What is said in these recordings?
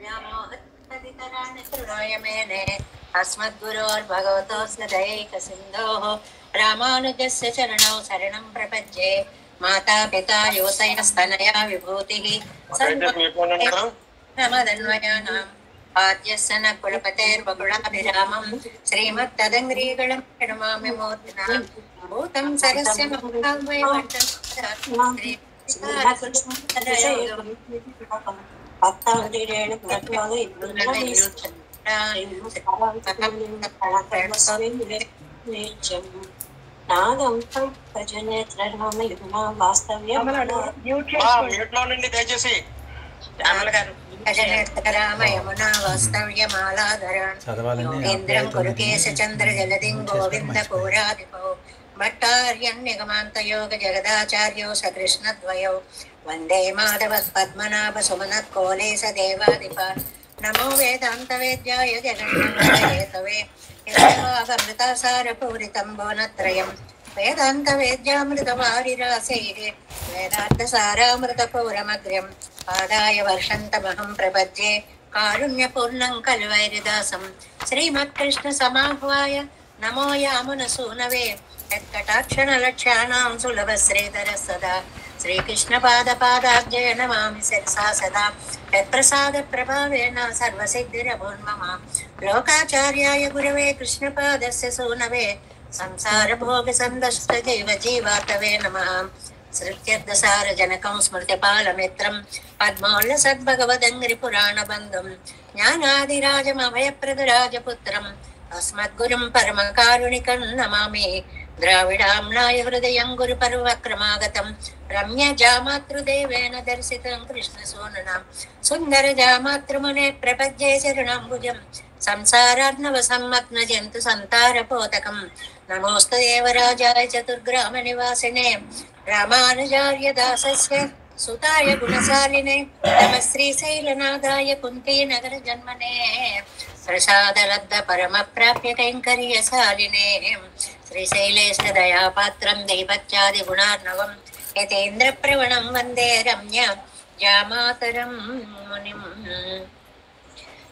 व्यामोहतदितराणि तृणाय मेने अस्मद्गुरोर्भगवतोऽस्य दयैकसिन्धोः रामानुजस्य चरणौ शरणं प्रपद्ये माता पिता युवतयस्तनया विभूतिः सर्वमदन्वयानाम् आद्यस्य न कुलपतेर्वकुलाभिरामं श्रीमत्तदङ्ग्रीगणं प्रणमामि मूर्तिना भूतं सरस्य దయచేసి రామయమునా వాస్తవ్యమాలాధరాన్ యోగేంద్రం కురుకేశ చంద్ర జలదిం గోవింద పూరాధిపౌ భట్టార్యం నిగమాంతయోగ జగదాచార్యో సకృష్ణద్వయౌ వందే మాధవ పద్మనాభ సుమనత్ కోలేశ దేవాధిపాన్ నమో వేదాంత వేద్యాయ జగన్మేతవే యథాగమృతాసార పూరితం భువనత్రయం వేదాంత వేద్యామృత వారిరాసైరే వేదాంత సారామృత పౌరమగ్ర్యం ఆదాయ వర్షంతమహం ప్రపద్యే కారుణ్యపూర్ణం కల్వైరిదాసం శ్రీమత్కృష్ణ సమాహ్వాయ నమో యామున సూనవే యత్కటాక్షణలక్ష్యాణాం సులభ శ్రీధర సదా శ్రీకృష్ణ పాదాబ్జయ నమామి శిరసా సదా యత్ప్రసాద ప్రభావేన సర్వసిద్ధిరభూన్మమ లోకాచార్యాయ గురవే కృష్ణపాదస్య సూనవే సంసార భోగ సందష్ట జీవ జీవాతవే నమః శ్రుత్యర్థసార జనకం స్మృతిపాలమిత్రం పద్మోళ్ళ సద్భగవదంగ్రి పురాణ బంధం జ్ఞానాదిరాజమభయప్రదరాజపుత్రం అస్మద్గురుం పరమకారుణికం నమామి ద్రావిడాంనాయ హృదయం గురు పర్వక్రమాగతం రమ్య జామాతృదేవేన దర్శితం కృష్ణ సోననాం సుందర జామాతృమునే ప్రపద్యే శరణంబుజం సంసారార్ణవ సమ్మగ్న జంతు సంతారపోతకం నమోస్తు దేవరాజాయ చతుర్గ్రామ నివాసినే రామానుజార్య దాసస్య సుతాయ గుణశాలినే నమ శ్రీశైలనాథాయ కుంతీ నగర జన్మనే ప్రసాదలబ్ధ పరమ ప్రాప్య కైంకర్యశాలినే శ్రీశైలేశ దయాపాత్రం దైవత్యాది గుణార్ణవం యతేంద్ర ప్రవణం వందే రమ్య జామాతరం మునిం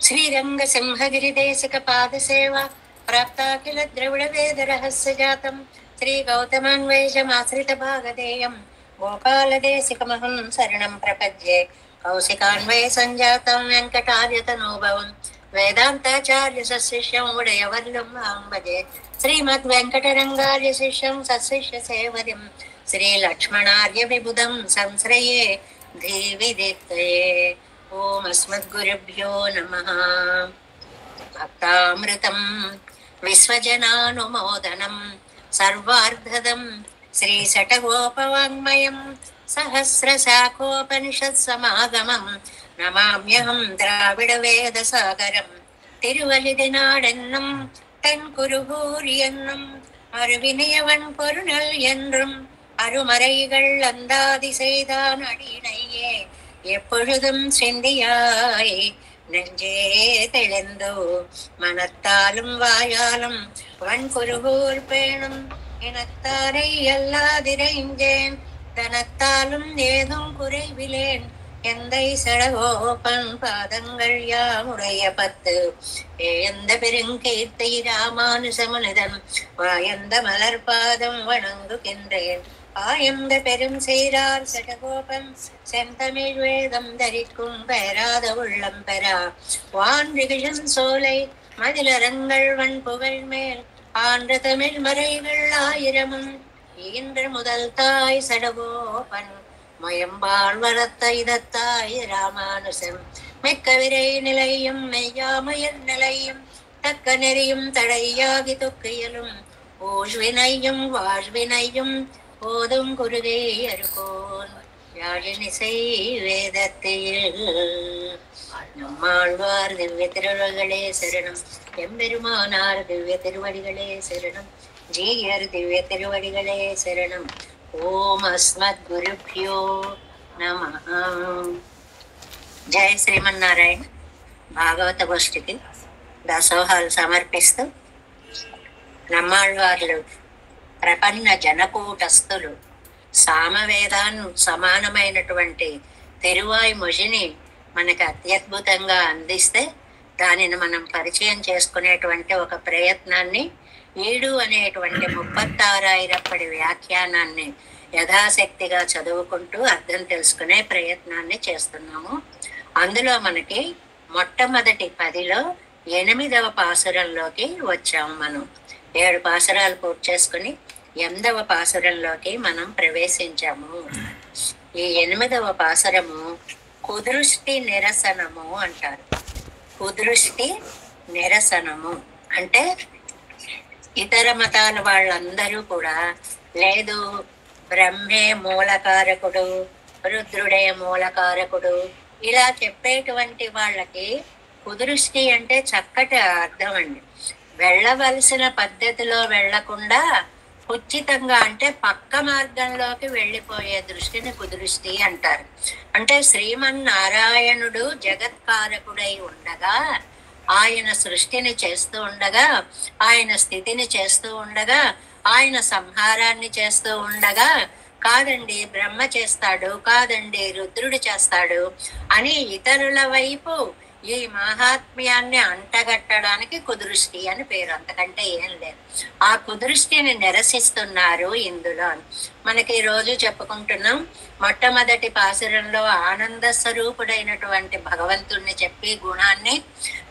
శ్రీరంగ సింహగిరిదేశిక పాదసేవా ప్రాప్తాఖిల ద్రవిడ వేద రహస్య జాతం శ్రీ గౌతమాన్వేషమాశ్రిత భాగధేయం గోపాలదేశికమహం శరణం ప్రపద్యే కౌశికాన్వయ సంజాతం వెంకటార్యతనోభవం వేదాంతాచార్య సశిష్యం ఉడయవల్లం భజే శ్రీమద్ వెంకటరంగార్య శిష్యం సశిష్య సేవరిం శ్రీ లక్ష్మణార్య విబుధం సంశ్రయే ధీవిదిత్తయే ఓం అస్మద్గురుభ్యో నమః భక్తామృతం విశ్వజనానుమోదనం సర్వార్ధదం శ్రీ శఠగోపవాङ्మయం సహస్రశాఖోపనిషత్ సమాగమం నమామ్యహం ద్రావిడ వేద సాగరం తిరువలిదినాడెన్నం தென்குருகூர் என்னும் அருவினையவன் பொருணல் என்றும் அருமறைகள் அந்தாதி செய்தான் அடியினையே எப்பொழுதும் சிந்தியாய் நெஞ்சே தெளிந்தோ மனத்தாலும் வாயாலும் வன்குருகூர் பேணும் இனத்தாரை எல்லாதிரைஞ்சேன் தனத்தாலும் ஏதும் குறைவிலேன் எந்தை சடகோபன் பாதங்கள் யாமுடைய பத்து ஏந்த பெருங்கீர்த்தை ராமானுசமுனிதன் வாயந்த மலர் பாதம் வணங்குகின்றேன் ஆயந்த பெரும் சீரார் சடகோபன் செந்தமிழ் வேதம் தரிக்கும் பெறாத உள்ளம் பெறா வான் விகிழம் சோலை மதிலரங்கள் வன் புகழ் மேல் ஆன்ற தமிழ் மறைகள் ஆயிரமும் ஈன்ற முதல் தாய் சடகோபன் மயம்பாள் வளர்த்த இதத்தாய் ராமானுசம் மிக்க விரை நிலையும் மெய்யாமயர் நிலையும் தக்க நெறியும் தடையாகி தொக்கையலும் ஓழ்வினையும் வாழ்வினையும் போதும் குருகே அருகோன் யாழினிசை வேதத்தில் நம்மாழ்வார் திவ்ய திருவடிகளே சரணம் எம்பெருமானார் திவ்ய திருவடிகளே சரணம் ஜீயர் திவ்ய திருவடிகளே சரணம் ఓం అస్మద్గురుభ్యో నమః. జయ శ్రీమన్నారాయణ. భాగవత గోష్ఠికి దాసోహాలు సమర్పిస్తూ నమ్మాళ్వార్లు ప్రపన్న జనకూటస్థులు సామవేదాన్ని సమానమైనటువంటి తెరువాయి మొజిని మనకి అత్యద్భుతంగా అందిస్తే దానిని మనం పరిచయం చేసుకునేటువంటి ఒక ప్రయత్నాన్ని ఈడు అనేటువంటి 36,000 వ్యాఖ్యానాన్ని యథాశక్తిగా చదువుకుంటూ అర్థం తెలుసుకునే ప్రయత్నాన్ని చేస్తున్నాము. అందులో మనకి మొట్టమొదటి 10లో 8వ పాసురంలోకి వచ్చాము. మనం 7 పాసురాలు పూర్తి చేసుకుని 8వ పాసురంలోకి మనం ప్రవేశించాము. ఈ 8వ పాసురము కుదృష్టి నిరసనము అంటారు. కుదృష్టి నిరసనము అంటే ఇతర మతాల వాళ్ళందరూ కూడా లేదు బ్రహ్మే మూలకారకుడు, రుద్రుడే మూలకారకుడు ఇలా చెప్పేటువంటి వాళ్ళకి కుదృష్టి అంటే చక్కటి అర్థం అండి. వెళ్ళవలసిన పద్ధతిలో వెళ్లకుండా ఉచితంగా అంటే పక్క మార్గంలోకి వెళ్ళిపోయే దృష్టిని కుదృష్టి అంటారు. అంటే శ్రీమన్నారాయణుడు జగత్కారకుడై ఉండగా, ఆయన సృష్టిని చేస్తూ ఉండగా, ఆయన స్థితిని చేస్తూ ఉండగా, ఆయన సంహారాన్ని చేస్తూ ఉండగా, కాదండి బ్రహ్మ చేస్తాడు, కాదండి రుద్రుడు చేస్తాడు అని ఇతరుల వైపు ఈ మహాత్మ్యాన్ని అంటగట్టడానికి కుదృష్టి అని పేరు, అంతకంటే ఏం లేదు. ఆ కుదృష్టిని నిరసిస్తున్నారు ఇందులో. మనకి ఈ రోజు చెప్పుకుంటున్నాం, మొట్టమొదటి పాసురంలో ఆనంద స్వరూపుడైనటువంటి భగవంతుణ్ణి చెప్పి గుణాన్ని,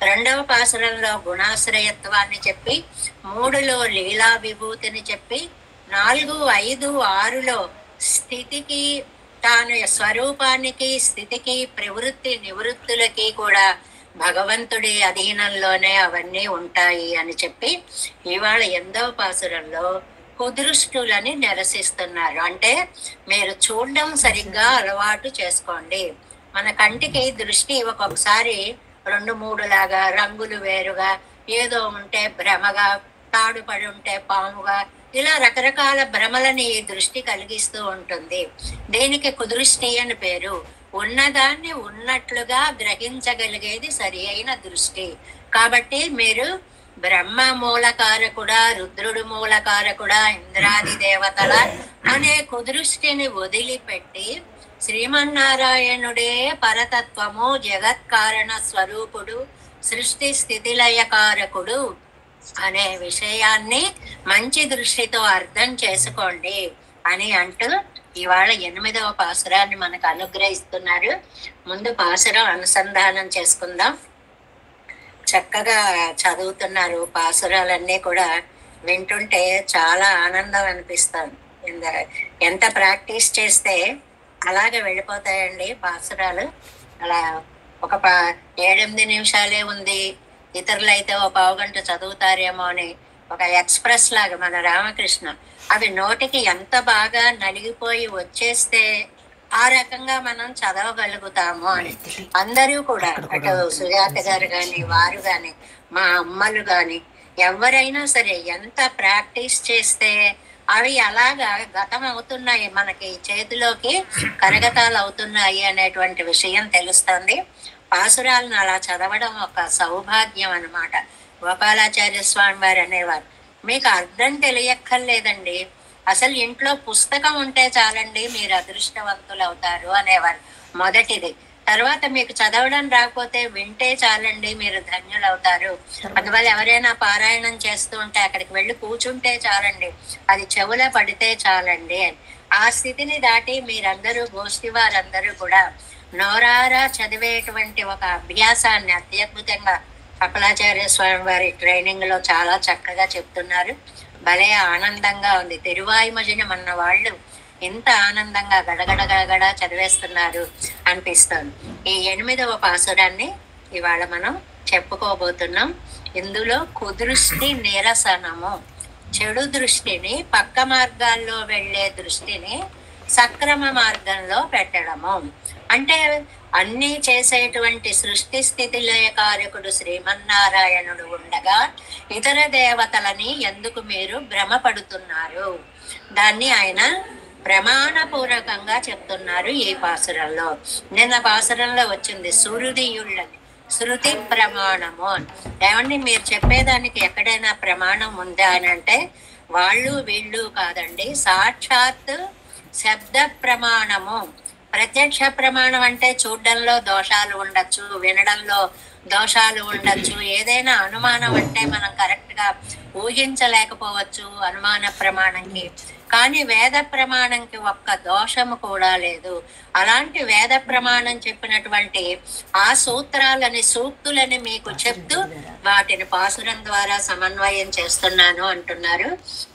2వ పాసురంలో గుణాశ్రయత్వాన్ని చెప్పి, 3లో లీలా విభూతిని చెప్పి, 4, 5, 6లో స్థితికి, తాను స్వరూపానికి, స్థితికి, ప్రవృత్తి నివృత్తులకి కూడా భగవంతుడి అధీనంలోనే అవన్నీ ఉంటాయి అని చెప్పి ఇవాళ 8వ పాసురంలో కుదృష్టులని నిరసిస్తున్నారు. అంటే మీరు చూడడం సరిగ్గా అలవాటు చేసుకోండి. మన కంటికి దృష్టి ఒక్కొక్కసారి 2, 3 లాగా, రంగులు వేరుగా, ఏదో ఉంటే భ్రమగా, తాడుపడి ఉంటే పాముగా, ఇలా రకరకాల భ్రమలని ఈ దృష్టి కలిగిస్తూ ఉంటుంది. దేనికి కుదృష్టి అని పేరు. ఉన్నదాన్ని ఉన్నట్లుగా గ్రహించగలిగేది సరి అయిన దృష్టి. కాబట్టి మీరు బ్రహ్మ మూలకారకుడా, రుద్రుడు మూలకారకుడా, ఇంద్రాది దేవతల అనే కుదృష్టిని వదిలిపెట్టి శ్రీమన్నారాయణుడే పరతత్వము, జగత్కారణ స్వరూపుడు, సృష్టి స్థితిలయకారకుడు అనే విషయాన్ని మంచి దృష్టితో అర్థం చేసుకోండి అని అంటూ ఇవాళ 8వ పాసురాన్ని మనకు అనుగ్రహిస్తున్నారు. ముందు పాసురం అనుసంధానం చేసుకుందాం. చక్కగా చదువుతున్నారు. పాసురాలన్నీ కూడా వింటుంటే చాలా ఆనందం అనిపిస్తుంది. ఎంత ప్రాక్టీస్ చేస్తే అలాగే వెళ్ళిపోతాయండి పాసురాలు. అలా ఒక 7-8 నిమిషాలే ఉంది, ఇతరులైతే ఓ పావుగంట చదువుతారేమో అని ఒక ఎక్స్ప్రెస్ లాగా మన రామకృష్ణ అవి నోటికి ఎంత బాగా నలిగిపోయి వచ్చేస్తే ఆ రకంగా మనం చదవగలుగుతాము అని అందరూ కూడా, అటు సుజాత గారు గాని, వారు గాని, మా అమ్మలు గాని, ఎవరైనా సరే ఎంత ప్రాక్టీస్ చేస్తే అవి అలాగా గతం అవుతున్నాయి, మనకి చేతిలోకి కరగతాలు అవుతున్నాయి అనేటువంటి విషయం తెలుస్తుంది. పాసురాలను అలా చదవడం ఒక సౌభాగ్యం అన్నమాట. గోపాలాచార్య స్వామి వారు అనేవారు, మీకు అర్థం తెలియక్కర్లేదండి, అసలు ఇంట్లో పుస్తకం ఉంటే చాలండి మీరు అదృష్టవంతులు అవుతారు అనేవారు. మొదటిది. తర్వాత మీకు చదవడం రాకపోతే వింటే చాలండి మీరు ధన్యులు అవుతారు. అందువల్ల ఎవరైనా పారాయణం చేస్తూ ఉంటే అక్కడికి వెళ్ళి కూర్చుంటే చాలండి, అది చెవుల పడితే చాలండి అని. ఆ స్థితిని దాటి మీరందరూ, గోష్ఠి వారందరూ కూడా నోరారా చదివేటువంటి ఒక అభ్యాసాన్ని అత్యద్భుతంగా కపిలాచార్య స్వామి వారి ట్రైనింగ్ లో చాలా చక్కగా చెప్తున్నారు. భలే ఆనందంగా ఉంది. తిరువాయిమజిని మన వాళ్ళు ఎంత ఆనందంగా గడగడ చదివేస్తున్నారు అనిపిస్తుంది. ఈ 8వ పాసురాన్ని ఇవాళ మనం చెప్పుకోబోతున్నాం. ఇందులో కుదృష్టి నిరసనము, చెడు దృష్టిని, పక్క మార్గాల్లో వెళ్లే దృష్టిని సక్రమ మార్గంలో పెట్టడము. అంటే అన్నీ చేసేటువంటి సృష్టి స్థితి లయకారకుడు శ్రీమన్నారాయణుడు ఉండగా ఇతర దేవతలని ఎందుకు మీరు భ్రమపడుతున్నారు, దాన్ని ఆయన ప్రమాణపూర్వకంగా చెప్తున్నారు ఈ పాసురంలో. నిన్న పాసురంలో వచ్చింది సురుదియుళ్ళని, శృతి ప్రమాణము. ఏమండి మీరు చెప్పేదానికి ఎక్కడైనా ప్రమాణం ఉందా అని అంటే వాళ్ళు వీళ్ళు కాదండి, సాక్షాత్ శబ్ద ప్రమాణము. ప్రత్యక్ష ప్రమాణం అంటే చూడడంలో దోషాలు ఉండొచ్చు, వినడంలో దోషాలు ఉండొచ్చు, ఏదైనా అనుమానం అంటే మనం కరెక్ట్ గా ఊహించలేకపోవచ్చు అనుమాన ప్రమాణంకి. కానీ వేద ప్రమాణంకి ఒక్క దోషము కూడా లేదు. అలాంటి వేద ప్రమాణం చెప్పినటువంటి ఆ సూత్రాలని, సూక్తులని మీకు చెప్తూ వాటిని పాసురం ద్వారా సమన్వయం చేస్తున్నాను అంటున్నారు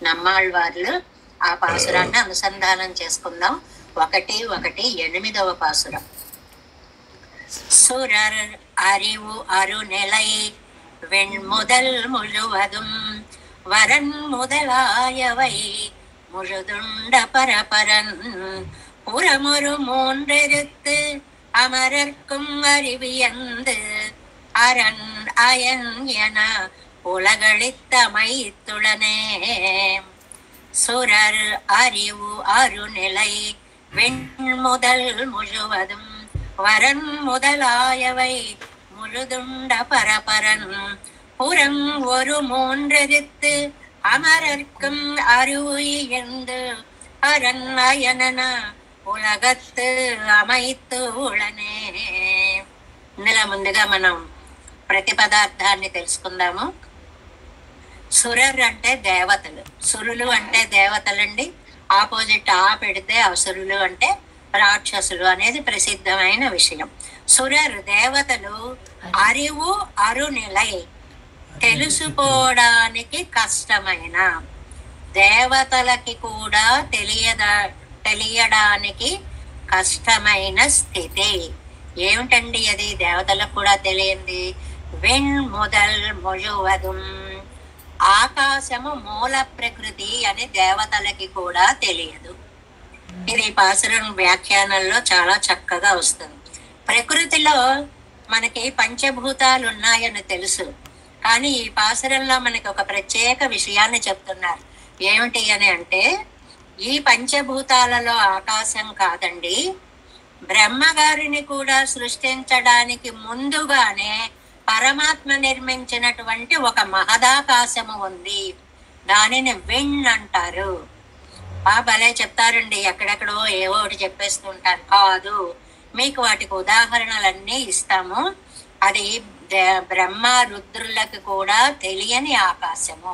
నమ్మాళ్ళవార్లు. ఆ పాసురాన్ని అనుసంధానం చేసుకుందాం. 1:8 పాసురం. சுரர் அறிவு அருநிலை வெண்முதல் முழுவதும் வரன் முதலாயவை முழுதுண்ட பரபரன் புறமொரு மூன்றெருத்து அமரர்க்கும் அறிவியந்து அரண் அயன் என உலகளித்த மைத்துளனே. சுரர் அறிவு அருநிலை வெண்முதல் முழுவதும் வரன் முதலாயவை முழுதுண்ட பரபரன் புறம் ஒரு மூன்றெருத்து அமரர்க்கும் அருவியந்து அரண் அயனன ఉలగత్తు అమైత్తు ఉళనే. ఇందులో ముందుగా మనం ప్రతి పదార్థాన్ని తెలుసుకుందాము. సురర్ అంటే దేవతలు, సురులు అంటే దేవతలండి. ఆపోజిట్ ఆ పెడితే అసురులు అంటే రాక్షసులు అనేది ప్రసిద్ధమైన విషయం. సురర్ దేవతలు, అరివు అరునిలై తెలుసుకోవడానికి కష్టమైన, దేవతలకి కూడా తెలియడానికి కష్టమైన స్థితి ఏమిటండి అది? దేవతలకు కూడా తెలియంది. వెణ్ మొదల్ ముழுవదుం, ఆకాశము మూల ప్రకృతి అని దేవతలకి కూడా తెలియదు. ఇది పాసురం వ్యాఖ్యానంలో చాలా చక్కగా వస్తుంది. ప్రకృతిలో మనకి పంచభూతాలు ఉన్నాయని తెలుసు, కానీ ఈ పాసురంలో మనకి ఒక ప్రత్యేక విషయాన్ని చెప్తున్నారు. ఏమిటి అని అంటే, ఈ పంచభూతాలలో ఆకాశం కాదండి, బ్రహ్మగారిని కూడా సృష్టించడానికి ముందుగానే పరమాత్మ నిర్మించినటువంటి ఒక మహదాకాశము ఉంది. దానిని వెణ్ అంటారు. భలే చెప్తారండి, ఎక్కడెక్కడో ఏవో ఒకటి చెప్పేస్తుంటారు. కాదు, మీకు వాటికి ఉదాహరణలన్నీ ఇస్తాము. అది బ్రహ్మ రుద్రులకు కూడా తెలియని ఆకాశము.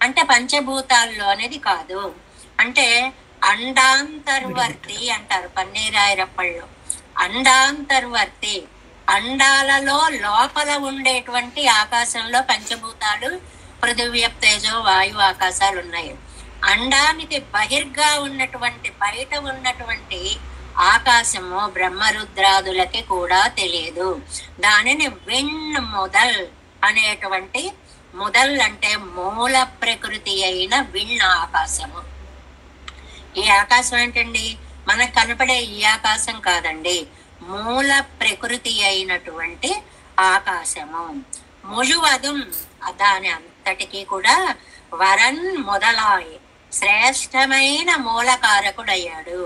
అంటే పంచభూతాల్లో అనేది కాదు, అంటే అండాంతర్వర్తి అంటారు పన్నీరాయరప్పళ్ళు. అండాంతర్వర్తి, అండాలలో లోపల ఉండేటువంటి ఆకాశంలో పంచభూతాలు పృథివ్య తేజో వాయు ఆకాశాలు ఉన్నాయి. అండానికి బహిర్గా ఉన్నటువంటి, బయట ఉన్నటువంటి ఆకాశము బ్రహ్మరుద్రాదులకి కూడా తెలియదు. దానిని వెణ్ మొదల్ అనేటువంటి, మొదల్ అంటే మూల ప్రకృతి అయిన విణ్ ఆకాశము. ఈ ఆకాశం ఏంటండి? మనకు కనపడే ఈ ఆకాశం కాదండి, మూల ప్రకృతి అయినటువంటి ఆకాశము. ముഴുవదుం, దాని అంతటికీ కూడా వరన్ మొదలాయి శ్రేష్టమైన మూలకారకుడయ్యాడు.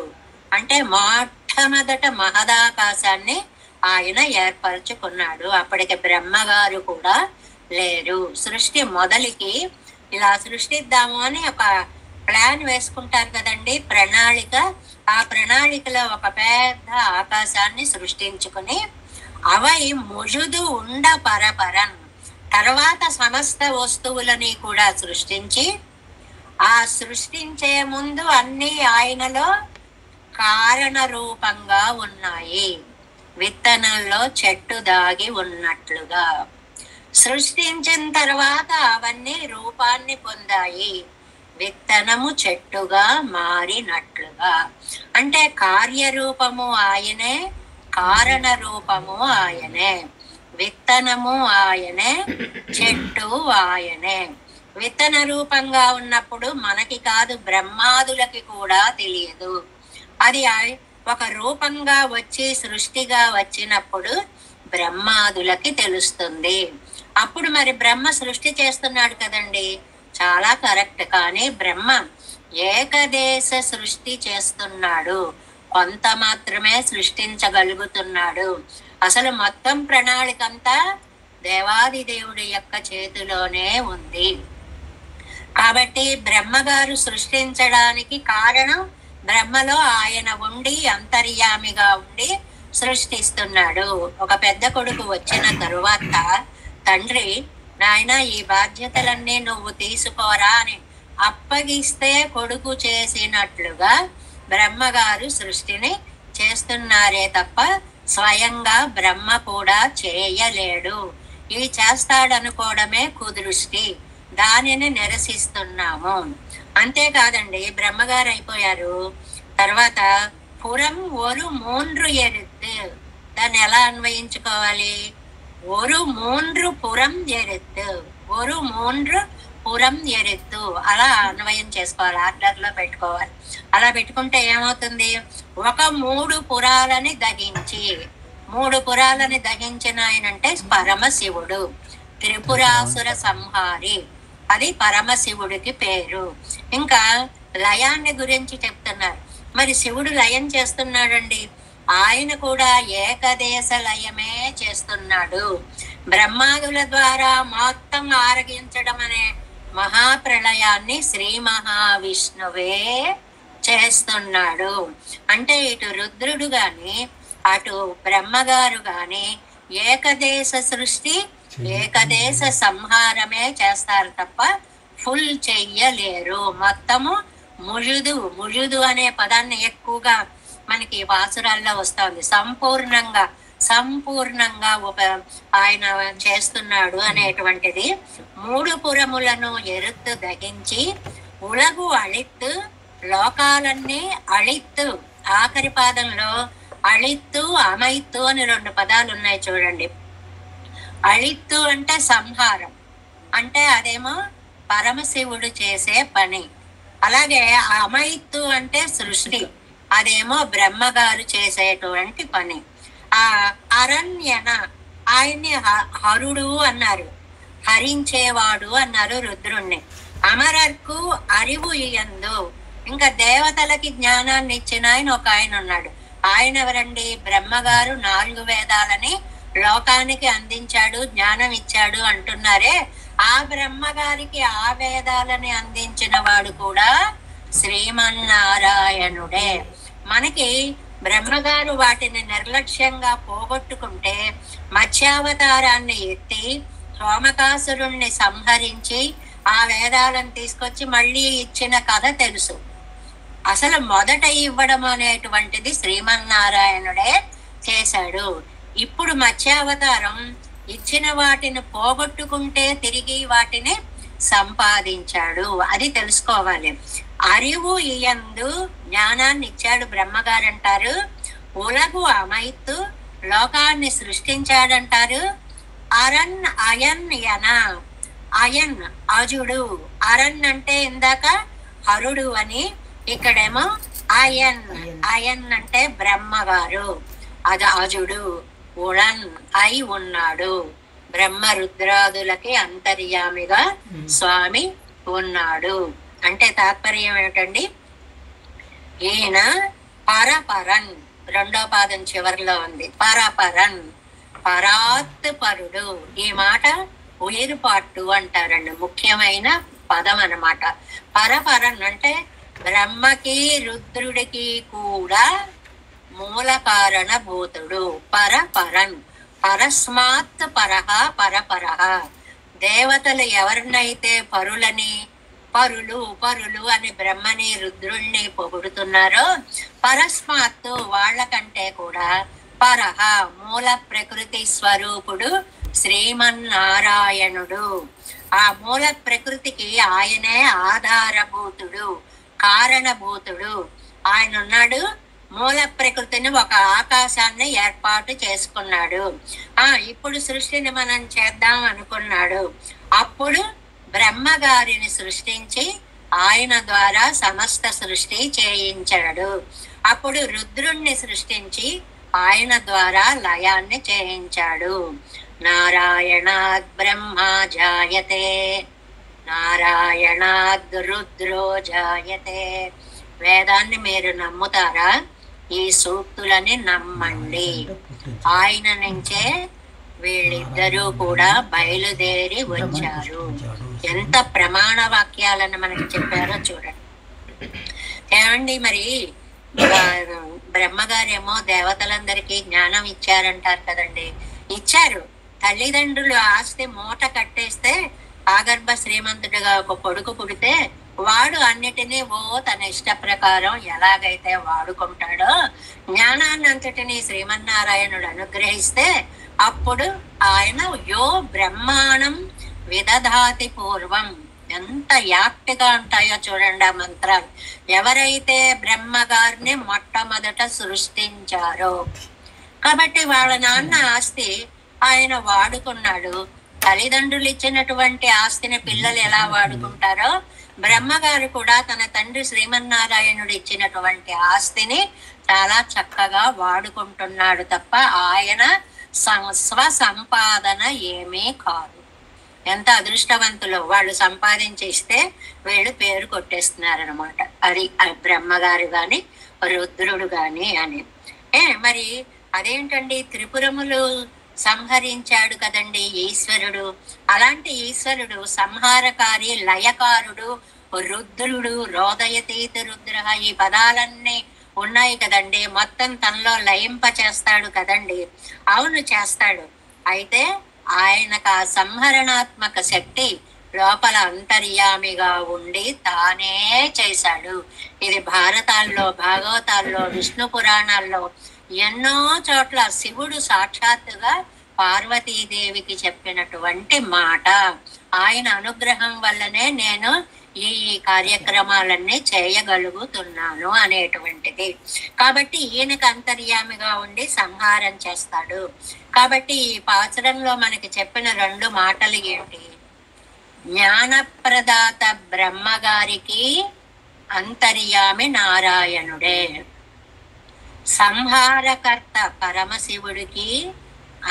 అంటే మొట్టమొదట మహదాకాశాన్ని ఆయన ఏర్పరచుకున్నాడు. అప్పటికి బ్రహ్మగారు కూడా లేరు. సృష్టి మొదలికి ఇలా సృష్టిద్దాము అని ఒక ప్లాన్ వేసుకుంటారు కదండి, ప్రణాళిక. ఆ ప్రణాళికలో ఒక పెద్ద ఆకాశాన్ని సృష్టించుకుని అవై ముజుదు ఉండ పరపరన్, తర్వాత సమస్త వస్తువులని కూడా సృష్టించి, ఆ సృష్టించే ముందు అన్ని ఆయనలో కారణ రూపంగా ఉన్నాయి. విత్తనంలో చెట్టు దాగి ఉన్నట్లుగా సృష్టించిన తర్వాత అవన్నీ రూపాన్ని పొందాయి, విత్తనము చెట్టుగా మారినట్లుగా. అంటే కార్యరూపము ఆయనే, కారణ రూపము ఆయనే, విత్తనము ఆయనే, చెట్టు ఆయనే. విత్తన రూపంగా ఉన్నప్పుడు మనకి కాదు, బ్రహ్మాదులకి కూడా తెలియదు. అది ఒక రూపంగా వచ్చి సృష్టిగా వచ్చినప్పుడు బ్రహ్మాదులకి తెలుస్తుంది. అప్పుడు మరి బ్రహ్మ సృష్టి చేస్తున్నాడు కదండి, చాలా కరెక్ట్. కానీ బ్రహ్మ ఏకదేశ సృష్టి చేస్తున్నాడు, కొంత మాత్రమే సృష్టించగలుగుతున్నాడు. అసలు మొత్తం ప్రణాళిక అంతా దేవాది దేవుడి యొక్క చేతిలోనే ఉంది. కాబట్టి బ్రహ్మగారు సృష్టించడానికి కారణం బ్రహ్మలో ఆయన ఉండి అంతర్యామిగా ఉండి సృష్టిస్తున్నాడు. ఒక పెద్ద కొడుకు వచ్చిన తరువాత తండ్రి, నాయన ఈ బాధ్యతలన్నీ నువ్వు తీసుకోరా అని అప్పగిస్తే కొడుకు చేసినట్లుగా బ్రహ్మగారు సృష్టిని చేస్తున్నారే తప్ప స్వయంగా బ్రహ్మ కూడా చేయలేడు. ఇది చేస్తాడనుకోవడమే కుదృష్టి, దానిని నిరసిస్తున్నాము. అంతేకాదండి, బ్రహ్మగారు అయిపోయారు. తర్వాత పురం ఒరు మూండ్రు ఎరుత్తు, దాన్ని ఎలా అన్వయించుకోవాలి? ఒరు మూండ్రు పురం ఎరుత్తు, ఒరు మూండ్రు పురం ఎరుత్తు, అలా అన్వయం చేసుకోవాలి, ఆర్డర్ లో పెట్టుకోవాలి. అలా పెట్టుకుంటే ఏమవుతుంది? ఒక 3 పురాలని దహించి, 3 పురాలని దహించిన ఆయనంటే పరమశివుడు, త్రిపురాసుర సంహారి, అది పరమశివుడికి పేరు. ఇంకా లయాన్ని గురించి చెప్తున్నారు. మరి శివుడు లయం చేస్తున్నాడండి, ఆయన కూడా ఏకదేశ లయమే చేస్తున్నాడు. బ్రహ్మాదుల ద్వారా మొత్తం ఆరగించడం అనే మహాప్రళయాన్ని శ్రీ మహావిష్ణువే చేస్తున్నాడు. అంటే ఇటు రుద్రుడు గాని అటు బ్రహ్మగారు గాని ఏకదేశ సృష్టి ఏకదేశ సంహారమే చేస్తారు తప్ప ఫుల్ చెయ్యలేరు. మొత్తము ముഴുదు అనే పదాన్ని ఎక్కువగా మనకి వాసురాల్లో వస్తుంది. సంపూర్ణంగా ఆయన చేస్తున్నాడు అనేటువంటిది. 3 పురములను ఎరుత్తు దహించి ఉలగు అళిత్తు, లోకాలన్నీ అళిత్తు. ఆఖరి పాదంలో అళిత్తు అమైత్తు అని 2 పదాలు ఉన్నాయి చూడండి. అళిత్తు అంటే సంహారం, అంటే అదేమో పరమశివుడు చేసే పని. అలాగే అమైత్తు అంటే సృష్టి, అదేమో బ్రహ్మగారు చేసేటువంటి పని. ఆ అరణ్యన, ఆయన్ని హరుడు అన్నారు, హరించేవాడు అన్నారు రుద్రుణ్ణి. అమరర్కు అరివు ఇయందు, ఇంకా దేవతలకి జ్ఞానాన్ని ఇచ్చిన ఆయన ఒక ఆయన ఉన్నాడు. ఆయన ఎవరండి? బ్రహ్మగారు 4 వేదాలని లోకానికి అందించాడు, జ్ఞానం ఇచ్చాడు అంటున్నారే, ఆ బ్రహ్మగారికి ఆ వేదాలని అందించిన వాడు కూడా శ్రీమన్నారాయణుడే. మనకి బ్రహ్మగారు వాటిని నిర్లక్ష్యంగా పోగొట్టుకుంటే మత్స్యావతారాన్ని ఎత్తి సోమకాసురుణ్ణి సంహరించి ఆ వేదాలను తీసుకొచ్చి మళ్ళీ ఇచ్చిన కథ తెలుసు. అసలు మొదట ఇవ్వడం అనేటువంటిది శ్రీమన్నారాయణుడే చేశాడు. ఇప్పుడు మత్స్యావతారం ఇచ్చిన వాటిని పోగొట్టుకుంటే తిరిగి వాటిని సంపాదించాడు, అది తెలుసుకోవాలి. అరివు ఇయందు, జ్ఞానాన్ని ఇచ్చాడు బ్రహ్మగారు అంటారు. ఉలగు అమైత్తు, లోకాన్ని సృష్టించాడంటారు. అరణ్ అయన్ యన, అయన్ అజుడు, అరణ్ అంటే ఇందాక హరుడు అని, ఇక్కడేమో అయన్ అంటే బ్రహ్మగారు, అది అజుడు. ఉళన్ అయి ఉన్నాడు, బ్రహ్మ రుద్రాదులకి అంతర్యామిగా స్వామి ఉన్నాడు. అంటే తాత్పర్యం ఏమిటండి? ఈయన పరపరన్, 2వ పాదం చివరిలో ఉంది. పరపరన్, పరాత్ పరుడు. ఈ మాట ఉయిరుపాటు అంటారండి, ముఖ్యమైన పదం అన్నమాట. పరపరన్ అంటే బ్రహ్మకి రుద్రుడికి కూడా మూల కారణ భూతుడు. పరపరన్, పరస్మాత్ పరహ పరపరహ. దేవతలు ఎవరినైతే పరులు అని బ్రహ్మని రుద్రుణ్ణి పొగుడుతున్నారో, పరస్మాత్తు వాళ్ళకంటే కూడా పరహ మూల ప్రకృతి స్వరూపుడు శ్రీమన్నారాయణుడు. ఆ మూల ప్రకృతికి ఆయనే ఆధారభూతుడు, కారణభూతుడు. ఆయన ఉన్నాడు. మూల ప్రకృతిని ఒక ఆకాశాన్ని ఏర్పాటు చేసుకున్నాడు. ఇప్పుడు సృష్టిని మనం చేద్దాం అనుకున్నాడు. అప్పుడు బ్రహ్మగారిని సృష్టించి ఆయన ద్వారా సమస్త సృష్టి చేయించాడు. అప్పుడు రుద్రుణ్ణి సృష్టించి ఆయన ద్వారా లయాన్ని చేయించాడు. నారాయణాద్ బ్రహ్మ జాయతే, నారాయణాద్ రుద్రో జాయతే. వేదాన్ని మీరు నమ్ముతారా? ఈ సూక్తులని నమ్మండి. ఆయన నుంచే వీళ్ళిద్దరూ కూడా బయలుదేరి వచ్చారు. ఎంత ప్రమాణ వాక్యాలను మనకి చెప్పారో చూడండి. ఏమండి, మరి బ్రహ్మగారేమో దేవతలందరికీ జ్ఞానం ఇచ్చారంటారు కదండి. ఇచ్చారు. తల్లిదండ్రులు ఆస్తి మూట కట్టేస్తే ఆగర్భ శ్రీమంతుడిగా ఒక కొడుకు పుడితే వాడు అన్నిటినీ తన ఇష్ట ప్రకారం ఎలాగైతే వాడుకుంటాడో, జ్ఞానాన్ని అంతటినీ శ్రీమన్నారాయణుడు అనుగ్రహిస్తే అప్పుడు ఆయన యో బ్రహ్మాణం విదధాతి పూర్వం. ఎంత యాప్ట్గా ఉంటాయో చూడండి ఆ మంత్రాలు. ఎవరైతే బ్రహ్మగారిని మొట్టమొదట సృష్టించారో, కాబట్టి వాళ్ళ నాన్న ఆస్తి ఆయన వాడుకున్నాడు. తల్లిదండ్రులు ఇచ్చినటువంటి ఆస్తిని పిల్లలు ఎలా వాడుకుంటారో, బ్రహ్మగారు కూడా తన తండ్రి శ్రీమన్నారాయణుడు ఇచ్చినటువంటి ఆస్తిని చాలా చక్కగా వాడుకుంటున్నాడు తప్ప ఆయన స్వసంపాదన ఏమీ కాదు. ఎంత అదృష్టవంతులు, వాళ్ళు సంపాదించేస్తే వీళ్ళు పేరు కొట్టేస్తున్నారనమాట. అది బ్రహ్మగారు గాని రుద్రుడు గాని అని. మరి అదేంటండి, త్రిపురములు సంహరించాడు కదండి ఈశ్వరుడు. అలాంటి ఈశ్వరుడు సంహారకారి, లయకారుడు, రుద్రుడు, రోదయతీత రుద్ర, ఈ పదాలన్నీ ఉన్నాయి కదండి. మొత్తం తనలో లయింప చేస్తాడు కదండి. అవును, చేస్తాడు. అయితే ఆయనకు ఆ సంహరణాత్మక శక్తి లోపల అంతర్యామిగా ఉండి తానే చేశాడు. ఇది భారతాల్లో, భాగవతాల్లో, విష్ణు పురాణాల్లో ఎన్నో చోట్ల శివుడు సాక్షాత్తుగా పార్వతీదేవికి చెప్పినటువంటి మాట. ఆయన అనుగ్రహం వల్లనే నేను ఈ కార్యక్రమాలన్నీ చేయగలుగుతున్నాను అనేటువంటిది. కాబట్టి ఈయనకు అంతర్యామిగా ఉండి సంహారం చేస్తాడు. కాబట్టి ఈ పాచరంలో మనకి చెప్పిన 2 మాటలు ఏంటి? జ్ఞానప్రదాత బ్రహ్మగారికి అంతర్యామి నారాయణుడే, సంహారకర్త పరమశివుడికి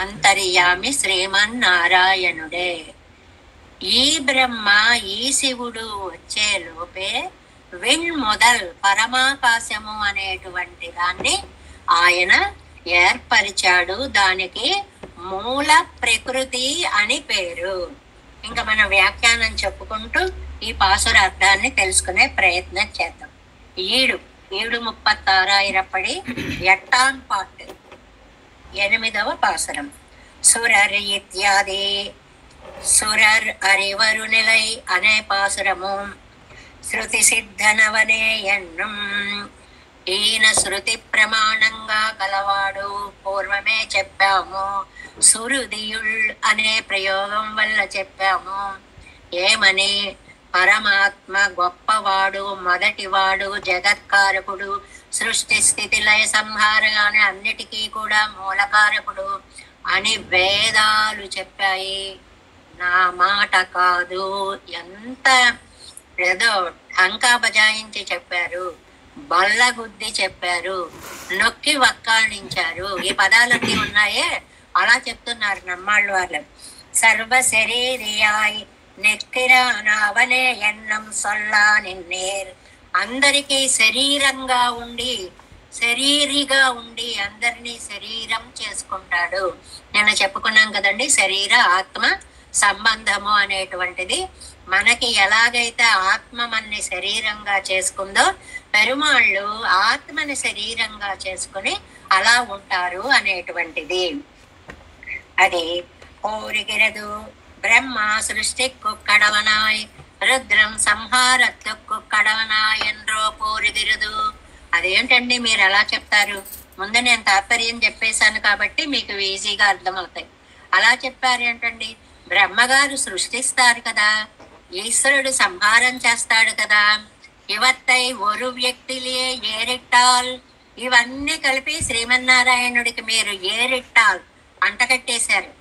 అంతర్యామి శ్రీమన్నారాయణుడే. ఈ బ్రహ్మ, ఈ శివుడు వచ్చే లోపే మొదల్ పరమాకాశము అనేటువంటి దాన్ని ఆయన ఏర్పరిచాడు. దానికి మూల ప్రకృతి అని పేరు. ఇంకా మనం వ్యాఖ్యానం చెప్పుకుంటూ ఈ పాసుర అర్థాన్ని తెలుసుకునే ప్రయత్నం చేద్దాం. ఈడు 36 ఎట్టాన్ పాట్ 8వ పాసురం. సురర్ ఇత్యాది, సురర్ అరివరు నిలై అనే పాసురము. శృతి సిద్ధనవనే ఎన్నం, ఈయన శృతి ప్రమాణంగా కలవాడు. పూర్వమే చెప్పాము, సురుదియుల్ అనే ప్రయోగం వల్ల చెప్పాము. ఏమని? పరమాత్మ గొప్పవాడు, మొదటివాడు, జగత్కారకుడు, సృష్టి స్థితి లయ సంహారగానే అన్నిటికీ కూడా మూలకారకుడు అని వేదాలు చెప్పాయి. నా మాట కాదు. ఎంత ఏదో టంకా బజాయించి చెప్పారు, బల్లగుద్ది చెప్పారు, నొక్కి వక్కాణించారు. ఈ పదాలన్నీ ఉన్నాయే, అలా చెప్తున్నారు నమ్మాళ్ళు వాళ్ళు. సర్వ శరీరియాయ్ నెక్కిరానవనే ఎన్నం సొల్లా నిన్నేర్. అందరికీ శరీరంగా ఉండి, శరీరిగా ఉండి అందరినీ శరీరం చేసుకుంటాడు. నేను చెప్పుకున్నాం కదండి, శరీర ఆత్మ సంబంధము అనేటువంటిది. మనకి ఎలాగైతే ఆత్మ మనని శరీరంగా చేసుకుందో, పెరుమాళ్ళు ఆత్మని శరీరంగా చేసుకుని అలా ఉంటారు అనేటువంటిది. అది పోరిగిరదు బ్రహ్మ సృష్టికు కడవనాయ్, రుద్రం సంహారత్తుకు కడవనాయ్ ఎండ్రో పోరిగిరదు. అదేంటండి మీరు ఎలా చెప్తారు? ముందు నేను తాత్పర్యం చెప్పేశాను కాబట్టి మీకు ఈజీగా అర్థమవుతాయి. అలా చెప్పారు ఏంటండి? బ్రహ్మగారు సృష్టిస్తారు కదా, ఈశ్వరుడు సంహారం చేస్తాడు కదా. ఇవత్తై ఒరు వ్యక్తిలే ఏరిట్టాల్, ఇవన్నీ కలిపి శ్రీమన్నారాయణుడికి మీరు ఏరిట్టాల్ అంటకట్టేశారు,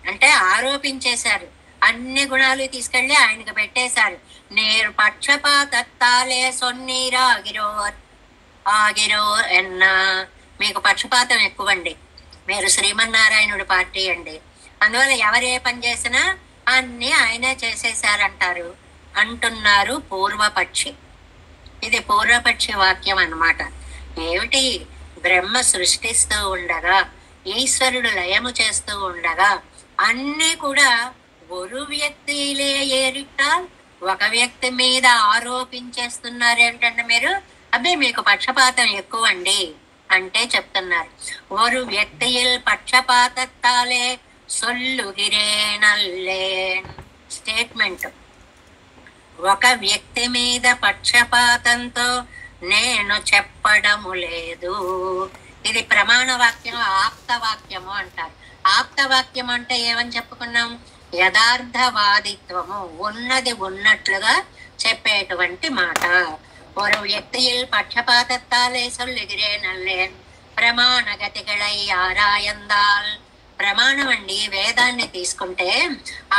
అంటే ఆరోపించేశారు. అన్ని గుణాలు తీసుకెళ్లి ఆయనకు పెట్టేశారు. నేరు పక్షపాతాలే సొన్నీరా ఆగిరో ఎన్న. మీకు పక్షపాతం ఎక్కువండి, మీరు శ్రీమన్నారాయణుడి పార్టీ అండి. అందువల్ల ఎవరు ఏ పని చేసినా అన్ని ఆయనే చేసేశారంటారు అంటున్నారు పూర్వపక్షి. ఇది పూర్వపక్షి వాక్యం అన్నమాట. ఏమిటి? బ్రహ్మ సృష్టిస్తూ ఉండగా, ఈశ్వరుడు లయము చేస్తూ ఉండగా అన్నీ కూడా ఒక వ్యక్తిలే ఏరిట్టాల్, ఒక వ్యక్తి మీద ఆరోపించేస్తున్నారు ఏంటంటే మీరు అబ్బే మీకు పక్షపాతం ఎక్కువ అండి అంటే చెప్తున్నారు. ஒரு వ్యక్తిயில் పక్షపాతத்தாலே சொல்லுகிறேனல்లేன். స్టేట్మెంట్. ఒక వ్యక్తి మీద పక్షపాతంతో నేను చెప్పడము లేదు. ఇది ప్రమాణ వాక్యం, ఆప్త వాక్యము అంటారు. ఆప్త వాక్యం అంటే ఏమని చెప్పుకున్నాం? యథార్థవాదిత్వము, ఉన్నది ఉన్నట్లుగా చెప్పేటువంటి మాట. ஒரு వ్యక్తిயில் பட்சபாதத்தாலே சொல்லுகிறேனல்லேன் ప్రమాణగతిகளை ఆరాయందాల్. ప్రమాణం అండి, వేదాన్ని తీసుకుంటే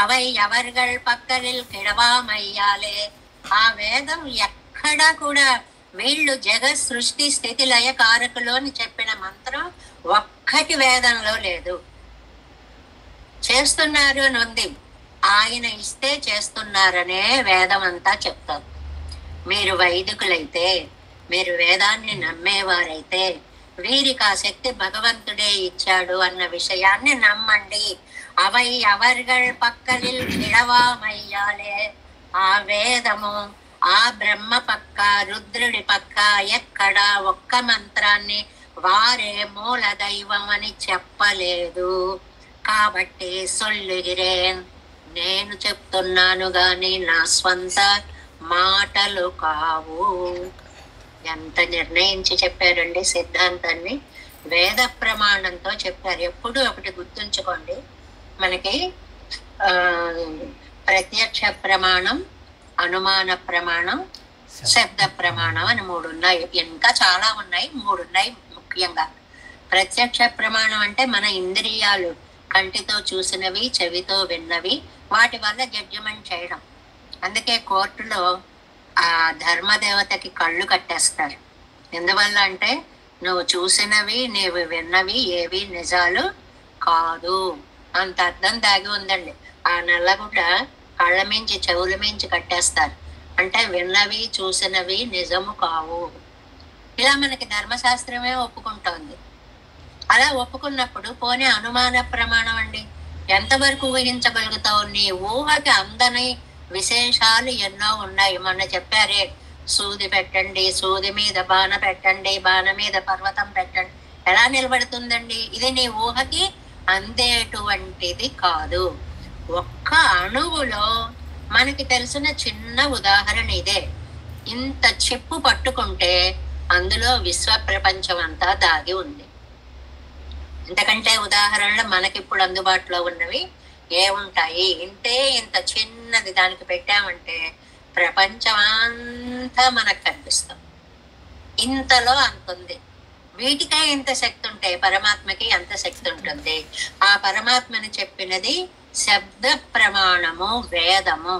అవై ఎవర్గల్ పక్కలిల్ కిడవామయ్యాలే. ఆ వేదం ఎక్కడా కూడా వీళ్ళు జగత్ సృష్టి స్థితి లయ కారకులు అని చెప్పిన మంత్రం ఒక్కటి వేదంలో లేదు. చేస్తున్నారు అని ఉంది, ఆయన ఇస్తే చేస్తున్నారనే వేదం అంతా చెప్తారు. మీరు వైదికులైతే, మీరు వేదాన్ని నమ్మేవారైతే వీరికి ఆ శక్తి భగవంతుడే ఇచ్చాడు అన్న విషయాన్ని నమ్మండి. అవై అవర్గల్ పక్కలిల్ కిడవామయ్యాలే. ఆ వేదము ఆ బ్రహ్మ పక్క, రుద్రుడి పక్క ఎక్కడ ఒక్క మంత్రాన్ని వారే మూల దైవం అని చెప్పలేదు. కాబట్టి సొల్లుగిరేన్, నేను చెప్తున్నాను గాని నా స్వంత మాటలు కావు. ఎంత నిర్ణయించి చెప్పారండి సిద్ధాంతాన్ని. వేద ప్రమాణంతో చెప్పారు. ఎప్పుడు ఒకటి గుర్తుంచుకోండి, మనకి ప్రత్యక్ష ప్రమాణం, అనుమాన ప్రమాణం, శబ్ద ప్రమాణం అని 3 ఉన్నాయి. ఇంకా చాలా ఉన్నాయి, 3 ఉన్నాయి ముఖ్యంగా. ప్రత్యక్ష ప్రమాణం అంటే మన ఇంద్రియాలు కంటితో చూసినవి, చెవితో విన్నవి, వాటి వల్ల జడ్జిమెంట్ చేయడం. అందుకే కోర్టులో ఆ ధర్మదేవతకి కళ్ళు కట్టేస్తారు. ఎందువల్ల అంటే నువ్వు చూసినవి, నీవు విన్నవి ఏవి నిజాలు కాదు, అంత అర్థం దాగి ఉందండి. ఆ నల్లగుడ్డ కళ్ళ మించి చెవుల మించి కట్టేస్తారు. అంటే విన్నవి చూసినవి నిజము కావు. ఇలా మనకి ధర్మశాస్త్రమే ఒప్పుకుంటోంది. అలా ఒప్పుకున్నప్పుడు పోనీ అనుమాన ప్రమాణం అండి, ఎంతవరకు ఊహించగలుగుతావు? నీ ఊహకి అందని విశేషాలు ఎన్నో ఉన్నాయి. మొన్న చెప్పారే, సూది పెట్టండి, సూది మీద బాణ పెట్టండి, బాణ మీద పర్వతం పెట్టండి, ఎలా నిలబడుతుందండి? ఇది నీ ఊహకి అందేటువంటిది కాదు. ఒక్క అణువులో మనకి తెలిసిన చిన్న ఉదాహరణ ఇదే. ఇంత చిప్పు పట్టుకుంటే అందులో విశ్వ ప్రపంచం అంతా దాగి ఉంది. ఎందుకంటే ఉదాహరణలు మనకిప్పుడు అందుబాటులో ఉన్నవి ఏముంటాయి? ఇంత చిన్నది దానికి పెట్టామంటే ప్రపంచం అంతా మనకు కనిపిస్తుంది. ఇంతలో అంతుంది. వీటికే ఇంత శక్తి ఉంటే పరమాత్మకి ఎంత శక్తి ఉంటుంది? ఆ పరమాత్మని చెప్పినది శబ్ద ప్రమాణము, వేదము.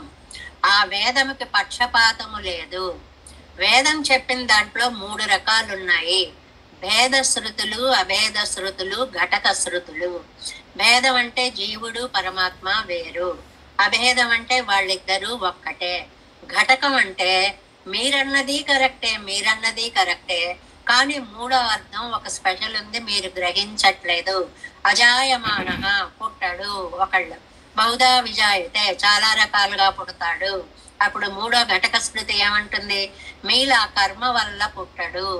ఆ వేదముకి పక్షపాతము లేదు. వేదం చెప్పిన దాంట్లో 3 రకాలు ఉన్నాయి: భేద శృతులు, అభేద శృతులు, ఘటక శృతులు. భేదం అంటే జీవుడు పరమాత్మ వేరు, అభేదం అంటే వాళ్ళిద్దరూ ఒక్కటే, ఘటకం అంటే మీరన్నది కరెక్టే కానీ 3వ అర్థం ఒక స్పెషల్ ఉంది, మీరు గ్రహించట్లేదు. అజాయమాన, పుట్టడు ఒకళ్ళు, బహుదా విజాయితే, చాలా రకాలుగా పుడతాడు. అప్పుడు 3వ ఘటక స్మృతి ఏమంటుంది? మీలా కర్మ వల్ల పుట్టడు,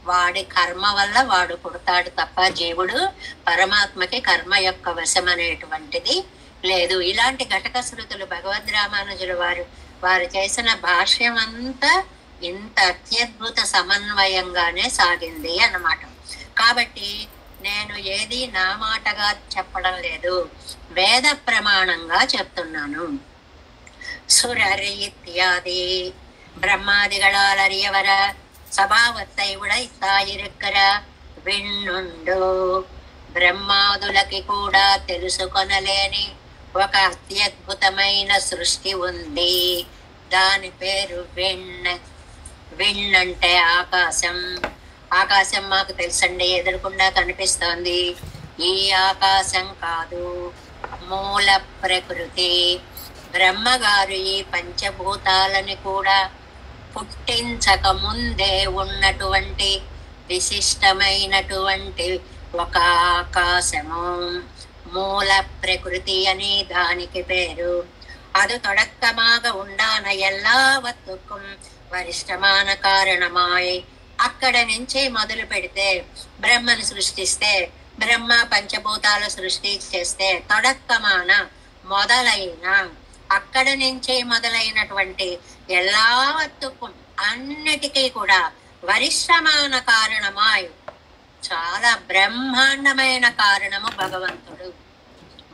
వాడి కర్మ వల్ల వాడు పుడతాడు తప్ప జీవుడు పరమాత్మకి కర్మ యొక్క వశం అనేటువంటిది లేదు. ఇలాంటి ఘటక శృతులు భగవద్ రామానుజులు వారు చేసిన భాష్యం అంతా ఇంత అత్యద్భుత సమన్వయంగానే సాగింది అన్నమాట. కాబట్టి నేను ఏది నా మాటగా చెప్పడం లేదు, వేద ప్రమాణంగా చెప్తున్నాను. சுரர் இத்தியாதி பிரம்மாதிகளால் அறியவர சபாவத்தை உடைத்தாயிருக்கிற విన్నుండు బ్రహ్మాదులకి కూడా తెలుసుకొనలేని ఒక అత్యద్భుతమైన సృష్టి ఉంది. దాని పేరు విణ్. విణ్ అంటే ఆకాశం. ఆకాశం మాకు తెలుసండి, ఎదురుకుండా కనిపిస్తోంది. ఈ ఆకాశం కాదు, మూల ప్రకృతి. బ్రహ్మగారు ఈ పంచభూతాలని కూడా పుట్టించక ముందే ఉన్నటువంటి విశిష్టమైనటువంటి ఒక ఆకాశము, మూల ప్రకృతి అని దానికి పేరు. அது தொடக்கமாக உண்டான எல்லாவற்றுக்கும் వరిష్టమాన కారణమాయ్. అక్కడ నుంచి మొదలు పెడితే బ్రహ్మను సృష్టిస్తే, బ్రహ్మ పంచభూతాల సృష్టి చేస్తే తొడక్కమాన మొదలైన, అక్కడ నుంచి మొదలైనటువంటి ఎల్లావత్తుకు అన్నిటికీ కూడా వరిష్టమాన కారణమాయ్, చాలా బ్రహ్మాండమైన కారణము భగవంతుడు.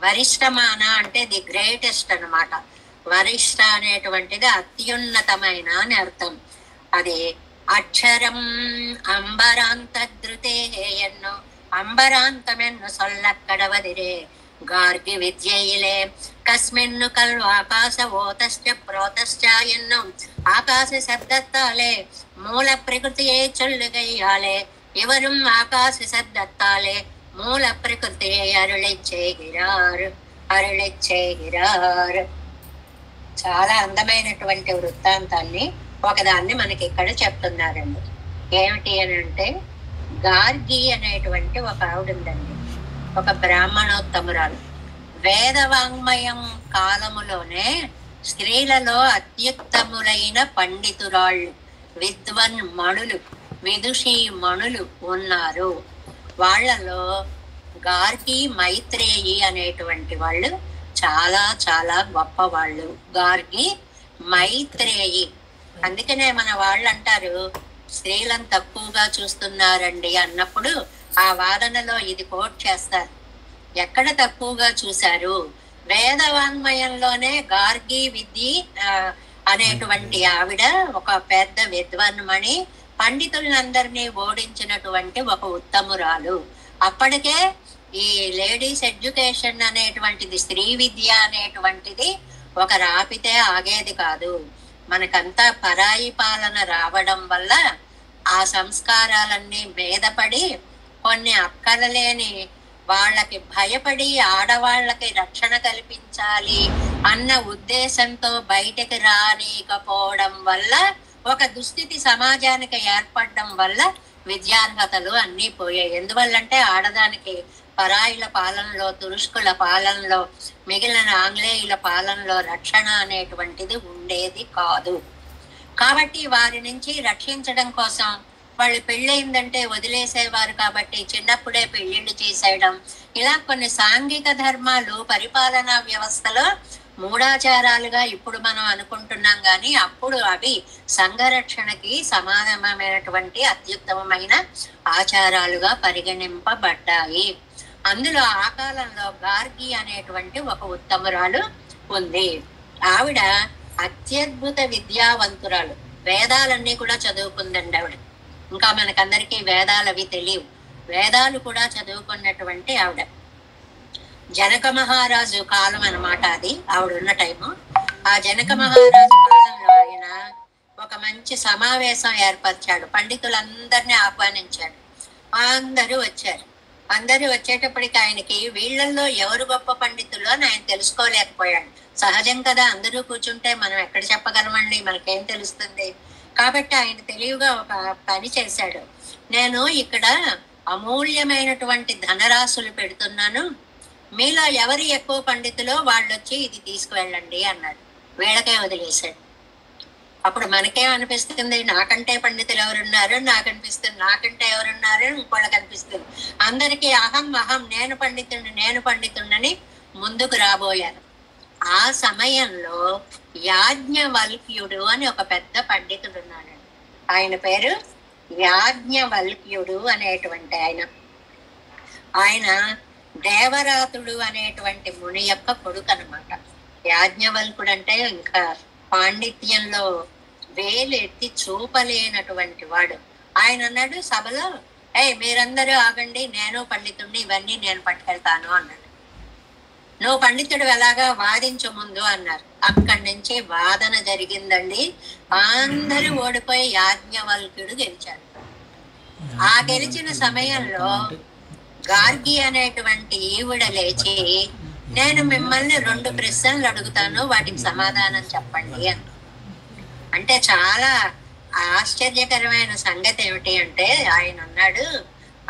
వరిష్టమాన అంటే ది గ్రేటెస్ట్ అన్నమాట. వరిష్ట అనేటువంటిది అత్యున్నతమైన అని అర్థం. అది అక్షరం అంబరాంతద్రుతే ఎన్నో, అంబరాంతమెన్ను సొల్లక్కడవదిరే గార్గి విద్యయిలే కస్మిన్ను కల్వ ఆకాశ ఓతశ్చ ప్రోతశ్చ ఎన్నో, ఆకాశ శబ్దత్తాలే మూల ప్రకృతియే చొల్లుగయ్యాలే, ఇవரும் ఆకాశ శబ్దత్తాలే మూల ప్రకృతియే అరుళిచ్చేగిరారు అరుళిచ్చేగిరారు. చాలా అందమైనటువంటి వృత్తాంతాన్ని ఒకదాన్ని మనకి ఇక్కడ చెప్తున్నారండి. ఏమిటి అని అంటే, గార్గి అనేటువంటి ఒక ఆవిడ ఉందండి, ఒక బ్రాహ్మణోత్తమురాలు. వేదవాంగ్మయం కాలములోనే స్త్రీలలో అత్యుత్తములైన పండితురాళ్ళు, విద్వన్ మణులు, విదుషీ మణులు ఉన్నారు. వాళ్ళలో గార్గి మైత్రేయి అనేటువంటి వాళ్ళు చాలా చాలా గొప్ప వాళ్ళు. గార్గి మైత్రేయి. అందుకనే మన వాళ్ళు అంటారు స్త్రీలను తక్కువగా చూస్తున్నారండి అన్నప్పుడు ఆ వాదనలో ఇది కోట్ చేస్తారు. ఎక్కడ తక్కువగా చూశారు? వేదవాంగ్మయంలోనే గార్గి విద్య అనేటువంటి ఆవిడ ఒక పెద్ద విద్వాన్మణి, పండితులందరినీ ఓడించినటువంటి ఒక ఉత్తమురాలు. అప్పటికే ఈ లేడీస్ ఎడ్యుకేషన్ అనేటువంటిది, స్త్రీ విద్య అనేటువంటిది ఒక రాపితే ఆగేది కాదు. మనకంతా పరాయి పాలన రావడం వల్ల ఆ సంస్కారాలన్నీ మీదపడి కొన్ని అక్కరలేని వాళ్ళకి భయపడి ఆడవాళ్ళకి రక్షణ కల్పించాలి అన్న ఉద్దేశంతో బయటకు రానీకపోవడం వల్ల, ఒక దుస్థితి సమాజానికి ఏర్పడడం వల్ల విద్యార్హతలు అన్నీ పోయాయి. ఎందువల్లంటే ఆడదానికి పరాయిల పాలనలో, తురుష్కుల పాలనలో, మిగిలిన ఆంగ్లేయుల పాలనలో రక్షణ అనేటువంటిది ఉండేది కాదు. కాబట్టి వారి నుంచి రక్షించడం కోసం వాళ్ళు పెళ్ళయిందంటే వదిలేసేవారు. కాబట్టి చిన్నప్పుడే పెళ్లిళ్ళు చేసేయడం, ఇలా కొన్ని సాంఘిక ధర్మాలు పరిపాలనా వ్యవస్థలో మూఢాచారాలుగా ఇప్పుడు మనం అనుకుంటున్నాం, కానీ అప్పుడు అవి సంఘరక్షణకి సమానమైనటువంటి అత్యుత్తమమైన ఆచారాలుగా పరిగణింపబడ్డాయి. అందులో ఆ కాలంలో గార్గి అనేటువంటి ఒక ఉత్తమురాలు ఉంది. ఆవిడ అత్యద్భుత విద్యావంతురాలు. వేదాలన్నీ కూడా చదువుకుందండి ఆవిడ. ఇంకా మనకందరికీ వేదాలు అవి తెలియవు, వేదాలు కూడా చదువుకున్నటువంటి ఆవిడ. జనక మహారాజు కాలం అన్నమాట అది, ఆవిడ ఉన్న టైము. ఆ జనక మహారాజు కాలంలో ఆయన ఒక మంచి సమావేశం ఏర్పరిచాడు, పండితులందరినీ ఆహ్వానించాడు. అందరూ వచ్చారు. అందరూ వచ్చేటప్పటికి ఆయనకి వీళ్ళల్లో ఎవరు గొప్ప పండితులు అని ఆయన తెలుసుకోలేకపోయాడు. సహజం కదా, అందరూ కూర్చుంటే మనం ఎక్కడ చెప్పగలమండి, మనకేం తెలుస్తుంది. కాబట్టి ఆయన తెలివిగా ఒక పని చేశాడు. నేను ఇక్కడ అమూల్యమైనటువంటి ధనరాశులు పెడుతున్నాను, మీలో ఎవరు ఎక్కువ పండితులో వాళ్ళు వచ్చి ఇది తీసుకువెళ్ళండి అన్నాడు. వీళ్ళకే వదిలేశాడు. అప్పుడు మనకేమనిపిస్తుంది, నాకంటే పండితులు ఎవరున్నారు, నాకనిపిస్తుంది, నాకంటే ఎవరున్నారు, ఇంకోళ్ళకి అనిపిస్తుంది. అందరికీ అహం అహం, నేను పండితుడిని ముందుకు రాబోయారు. ఆ సమయంలో యాజ్ఞవల్క్యుడు అని ఒక పెద్ద పండితుడు ఉన్నాడు. ఆయన పేరు యాజ్ఞవల్క్యుడు అనేటువంటి ఆయన దేవరాతుడు అనేటువంటి ముని యొక్క కొడుకు అనమాట. యాజ్ఞవల్కుడు అంటే ఇంకా పాండిత్యంలో వేలు ఎత్తి చూపలేనటువంటి వాడు. ఆయన అన్నాడు సభలో, మీరందరూ ఆగండి, నేను పండితుడిని, ఇవన్నీ నేను పట్టుకెళ్తాను అన్నాడు. నువ్వు పండితుడు ఎలాగా, వాదించు ముందు అన్నారు. అక్కడి నుంచి వాదన జరిగిందండి. అందరూ ఓడిపోయి యాజ్ఞవల్క్యుడు గెలిచాడు. ఆ గెలిచిన సమయంలో గార్గి అనేటువంటి ఈవిడ లేచి, నేను మిమ్మల్ని 2 ప్రశ్నలు అడుగుతాను, వాటికి సమాధానం చెప్పండి అని. అంటే చాలా ఆశ్చర్యకరమైన సంగతి ఏమిటి అంటే, ఆయన అన్నాడు,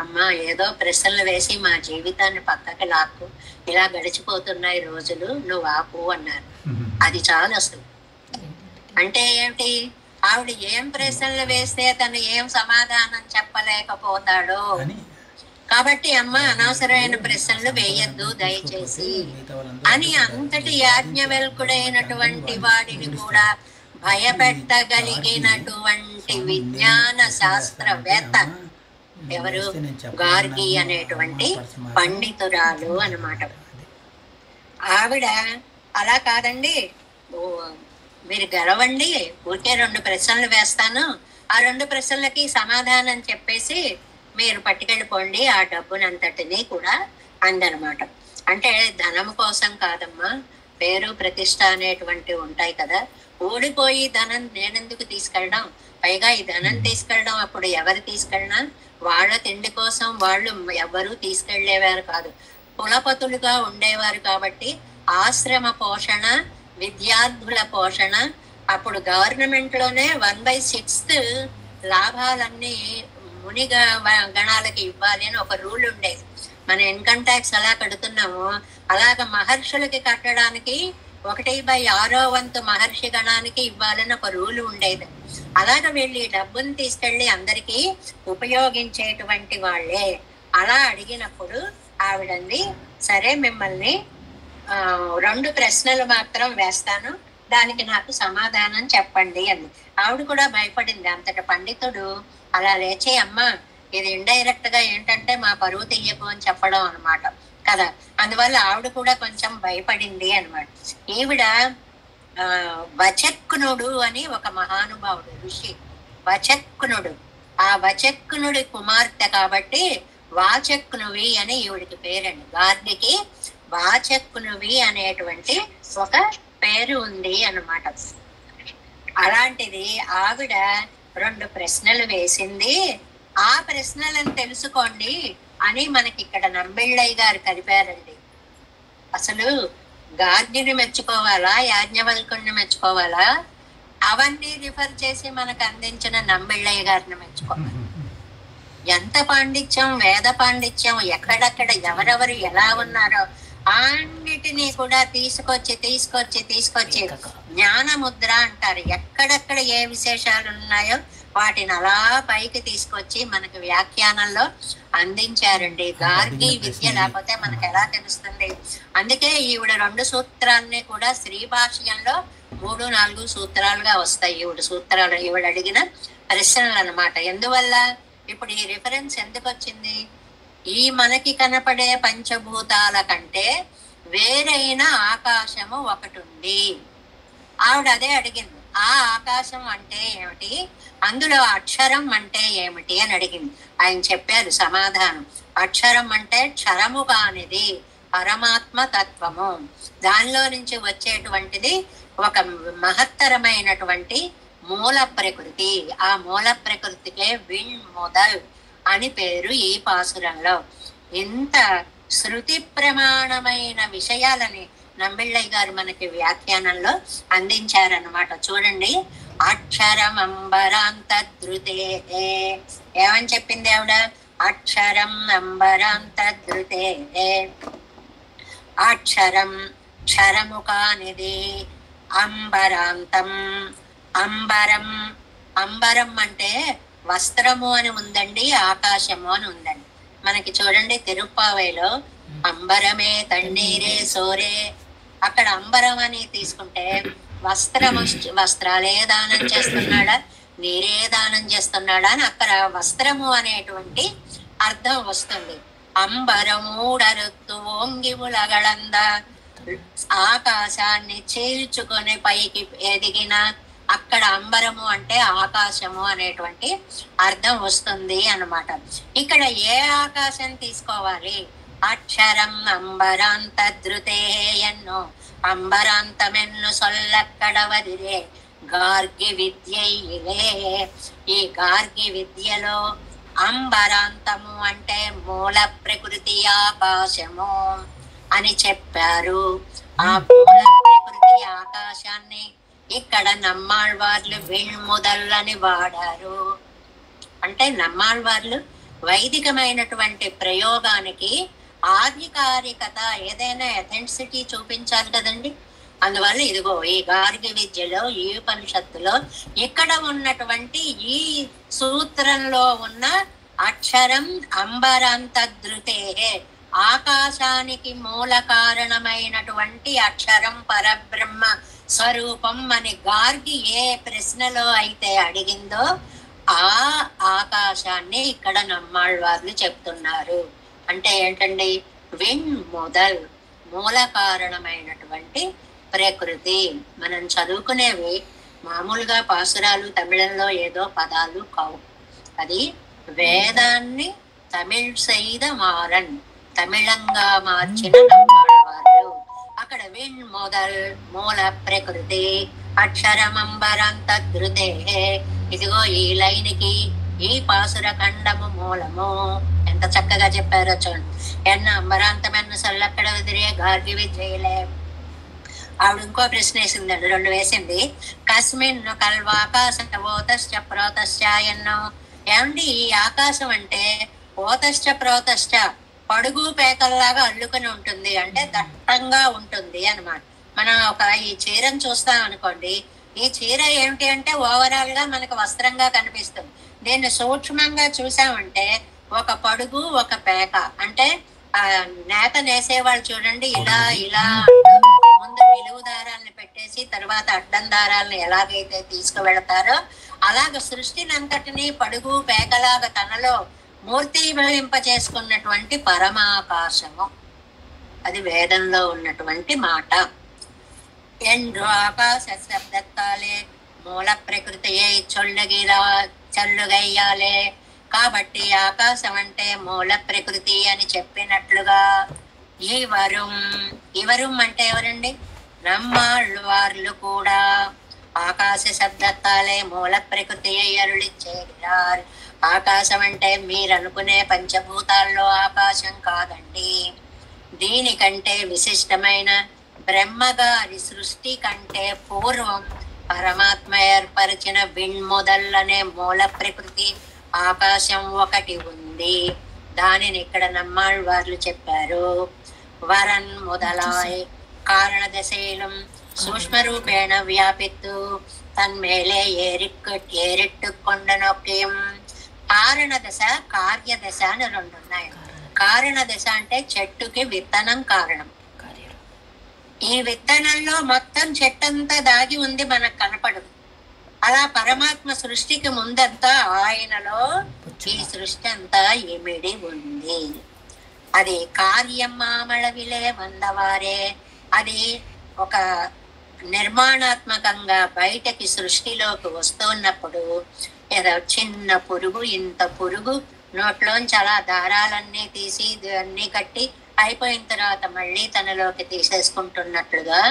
అమ్మా ఏదో ప్రశ్నలు వేసి మా జీవితాన్ని పక్కకి లాక్కు, ఇలా గడిచిపోతున్నాయి రోజులు, నువ్వు ఆపు అన్నారు. అది చాలు అసలు. అంటే ఏమిటి, ఆవిడ ఏం ప్రశ్నలు వేస్తే తను ఏం సమాధానం చెప్పలేకపోతాడో. కాబట్టి అమ్మ అనవసరమైన ప్రశ్నలు వేయద్దు దయచేసి అని అంతటి యాజ్ఞవల్కుడైనటువంటి వాడిని కూడా భయపెట్టగలిగినటువంటి విజ్ఞాన శాస్త్రవేత్త ఎవరు? గార్గి అనేటువంటి పండితురాలు అన్నమాట. ఆవిడ అలా కాదండి, మీరు గెలవండి, ఊరికే 2 ప్రశ్నలు వేస్తాను, ఆ 2 ప్రశ్నలకి సమాధానం చెప్పేసి మీరు పట్టుకెళ్ళిపోండి ఆ డబ్బునంతటిని కూడా అందనమాట. అంటే ధనం కోసం కాదమ్మా, పేరు ప్రతిష్ట అనేటువంటివి ఉంటాయి కదా. ఓడిపోయి ధనం నేనెందుకు తీసుకెళ్ళడం, పైగా ఈ ధనం తీసుకెళ్ళడం అప్పుడు ఎవరు తీసుకెళ్ళినా వాళ్ళ తిండి కోసం వాళ్ళు ఎవరు తీసుకెళ్లేవారు కాదు, కులపతులుగా ఉండేవారు. కాబట్టి ఆశ్రమ పోషణ, విద్యార్థుల పోషణ, అప్పుడు గవర్నమెంట్ లోనే 1/6 లాభాలన్నీ మునిగా గణాలకి ఇవ్వాలి అని ఒక రూల్ ఉండేది. మన ఇన్కమ్ ట్యాక్స్ ఎలా కడుతున్నామో అలాగ మహర్షులకి కట్టడానికి 1/6 మహర్షి గణానికి ఇవ్వాలని ఒక రూల్ ఉండేది. అలాగ వీళ్ళు ఈ డబ్బుని తీసుకెళ్లి అందరికీ ఉపయోగించేటువంటి వాళ్ళే. అలా అడిగినప్పుడు ఆవిడంది, సరే మిమ్మల్ని 2 ప్రశ్నలు మాత్రం వేస్తాను, దానికి నాకు సమాధానం చెప్పండి అంది. ఆవిడ కూడా భయపడింది. అంతటి పండితుడు అలా లేచి, అమ్మ ఇది ఇండైరెక్ట్ గా ఏంటంటే మా పరువు తీయకు అని చెప్పడం అనమాట కదా. అందువల్ల ఆవిడ కూడా కొంచెం భయపడింది అనమాట. ఈవిడ వచక్కునుడు అని ఒక మహానుభావుడు ఋషి, వచక్కునుడు. ఆ వచక్కునుడి కుమార్తె కాబట్టి వాచక్కునువి అని ఈవిడికి పేరండి. గార్గికి వాచక్కునువి అనేటువంటి ఒక పేరు ఉంది అన్నమాట. అలాంటిది ఆవిడ 2 ప్రశ్నలు వేసింది. ఆ ప్రశ్నలను తెలుసుకోండి అని మనకి ఇక్కడ నంబిళ్ళయ్య గారు కలిపారండి. అసలు గార్గిని మెచ్చుకోవాలా, యాజ్ఞవల్కుని మెచ్చుకోవాలా, అవన్నీ రిఫర్ చేసి మనకు అందించిన నంబిళ్ళయ్య గారిని మెచ్చుకోవాలి. ఎంత పాండిత్యం, వేద పాండిత్యం, ఎక్కడెక్కడ ఎవరెవరు ఎలా ఉన్నారో అన్నిటినీ కూడా తీసుకొచ్చి జ్ఞానముద్ర అంటారు. ఎక్కడెక్కడ ఏ విశేషాలు ఉన్నాయో వాటిని అలా పైకి తీసుకొచ్చి మనకు వ్యాఖ్యానంలో అందించారండి. గార్గి విద్య లేకపోతే మనకు ఎలా తెలుస్తుంది? అందుకే ఈవిడ 2 సూత్రాలని కూడా శ్రీ భాష్యంలో 3-4 సూత్రాలుగా వస్తాయి. ఈవిడ అడిగిన ప్రశ్నలు అన్నమాట. ఎందువల్ల ఇప్పుడు ఈ రిఫరెన్స్ ఎందుకు వచ్చింది? ఈ మనకి కనపడే పంచభూతాల కంటే వేరైన ఆకాశము ఒకటి ఉంది. ఆవిడ అదే అడిగింది. ఆ ఆకాశం అంటే ఏమిటి, అందులో అక్షరం అంటే ఏమిటి అని అడిగింది. ఆయన చెప్పారు సమాధానం. అక్షరం అంటే క్షరము కానిది పరమాత్మ తత్వము, దానిలో నుంచి వచ్చేటువంటిది ఒక మహత్తరమైనటువంటి మూల ప్రకృతి. ఆ మూల ప్రకృతికే విణ్ మొదల్ అని పేరు. ఈ పాసురంలో ఇంత శృతి ప్రమాణమైన విషయాలని నంబిళ్ళయ్య గారు మనకి వ్యాఖ్యానంలో అందించారన్నమాట. చూడండి, అక్షరం అంబరాంతద్రుతే. ఏమని చెప్పింది ఆవిడ? అక్షరం అంబరాంతద్రుతే, అక్షరం క్షరము కానిది, అంబరాంతం అంబరం. అంబరం అంటే వస్త్రము అని ఉందండి, ఆకాశము అని ఉందండి. మనకి చూడండి తిరుప్పావైలో అంబరమే తన్నీరే సోరే, అక్కడ అంబరం అని తీసుకుంటే వస్త్రాలే దానం చేస్తున్నాడా, నీరే దానం చేస్తున్నాడా అని అక్కడ వస్త్రము అనేటువంటి అర్థం వస్తుంది. అంబరమూడరుత్తు ఓంగి ఉలగళంద, ఆకాశాన్ని చీల్చుకొని పైకి ఎదిగిన, అక్కడ అంబరము అంటే ఆకాశము అనేటువంటి అర్థం వస్తుంది అన్నమాట. ఇక్కడ ఏ ఆకాశం తీసుకోవాలి? అక్షరం అంబరాంతద్రుతే ఎన్నో, అంబరాంతమెన్ను సొల్లక్కడవదిరే గార్గి విద్యయిలే. ఈ గార్గి విద్యలో అంబరాంతము అంటే మూల ప్రకృతి ఆకాశము అని చెప్పారు. ఆ మూల ప్రకృతి ఆకాశాన్ని ఇక్కడ నమ్మాళ్వార్లు విణ్ముదల్లని వాడారు. అంటే నమ్మాళ్వార్లు వైదికమైనటువంటి ప్రయోగానికి ఆధికారికత, ఏదైనా అథెంటిసిటీ చూపించాలి కదండి. అందువల్ల ఇదిగో ఈ గార్గి విద్యలో, ఈ ఉపనిషత్తులో ఇక్కడ ఉన్నటువంటి ఈ సూత్రంలో ఉన్న అక్షరం అంబరంతద్రుతే, ఆకాశానికి మూల కారణమైనటువంటి అక్షరం పరబ్రహ్మ స్వరూపం అని గార్గి ఏ ప్రశ్నలో అయితే అడిగిందో ఆ ఆకాశాన్ని ఇక్కడ నమ్మాళ్వార్లు చెప్తున్నారు. అంటే ఏంటండి? విన్ మొదల్, మూల కారణమైనటువంటి ప్రకృతి. మనం చదువుకునేవి మామూలుగా పాసురాలు, తమిళంలో ఏదో పదాలు కావు. అది వేదాన్ని తమిళ్ సైద మారన్, తమిళంగా మార్చిన నమ్మాళ్వార్లు. అక్కడ విన్ మొదల్, మూల ప్రకృతి, అక్షరమంబరంతద్రుతే. ఇదిగో ఈ లైన్కి ఈ పాసుర ఖండము మూలము. ఎంత చక్కగా చెప్పారో చూడండి. ఎన్న అంబరాంతమెన్న సల్లక్కడ విదిరే గార్గి విద్యలే. ఆవిడ ఇంకో ప్రశ్న వేసిందండి, 2 వేసింది. కస్మిన్ కల్వాకాశ ఓతశ్చ ప్రోతశ్చ ఎన్నో. ఏమండి ఈ ఆకాశం అంటే ఓతశ్చ ప్రోతశ్చ, పడుగు పేకల్లాగా అల్లుకొని ఉంటుంది, అంటే దట్టంగా ఉంటుంది అన్నమాట. మనం ఈ చీరను చూస్తాం అనుకోండి, ఈ చీర ఏమిటి అంటే ఓవరాల్ గా మనకు వస్త్రంగా కనిపిస్తుంది. దీన్ని సూక్ష్మంగా చూసామంటే ఒక పడుగు, ఒక పేక. అంటే నేత నేసేవాళ్ళు చూడండి, ఇలా ఇలా ముందు నిలువు దారాలను పెట్టేసి తర్వాత అడ్డం దారాలను ఎలాగైతే తీసుకువెళతారో అలాగ సృష్టిని అంతటినీ పడుగు పేకలాగా తనలో మూర్తిభవింప చేసుకున్నటువంటి పరమాకాశము. అది వేదంలో ఉన్నటువంటి మాట. ఎండ్రు ఆకాశ శబ్దత్తాలే మూల ప్రకృతియే చల్లుగయ్యాలే. కాబట్టి ఆకాశం అంటే మూల ప్రకృతి అని చెప్పినట్లుగా ఇవరుం అంటే ఎవరండి? నమ్మాళ్వార్లు కూడా ఆకాశ శబ్దత్తాలే మూల ప్రకృతి అరుళిచ్చేగిరారు. ఆకాశం అంటే మీరు అనుకునే పంచభూతాల్లో ఆకాశం కాదండి. దీనికంటే విశిష్టమైన బ్రహ్మగారి సృష్టి కంటే పూర్వం పరమాత్మ ఏర్పరిచిన విణ్ముదల్లనే మూల ప్రకృతి ఆకాశం ఒకటి ఉంది. దానిని ఇక్కడ నమ్మాళ్వార్లు చెప్పారు. వరన్ మొదలాయ్ కారణ దశైలం సూక్ష్మ రూపేణ వ్యాపిత్తు తన్మేలే ఏరిట్టు కొండనొక్కియం. కారణ దశ, కార్యదశ అని 2 ఉన్నాయి. కారణ దశ అంటే చెట్టుకి విత్తనం కారణం. ఈ విత్తనంలో మొత్తం చెట్టంతా దాగి ఉంది, మనకు కనపడదు. అలా పరమాత్మ సృష్టికి ముందంతా ఆయనలో ఈ సృష్టి అంతా ఇమిడి ఉంది. అది కార్యం మామళవిలే వందవారే. అది ఒక నిర్మాణాత్మకంగా బయటకి సృష్టిలోకి వస్తున్నప్పుడు ఏదో చిన్న పురుగు, ఇంత పురుగు నోట్లోంచి అలా దారాలన్నీ తీసి అన్ని కట్టి అయిపోయిన తర్వాత మళ్ళీ తనలోకి తీసేసుకుంటున్నట్లుగా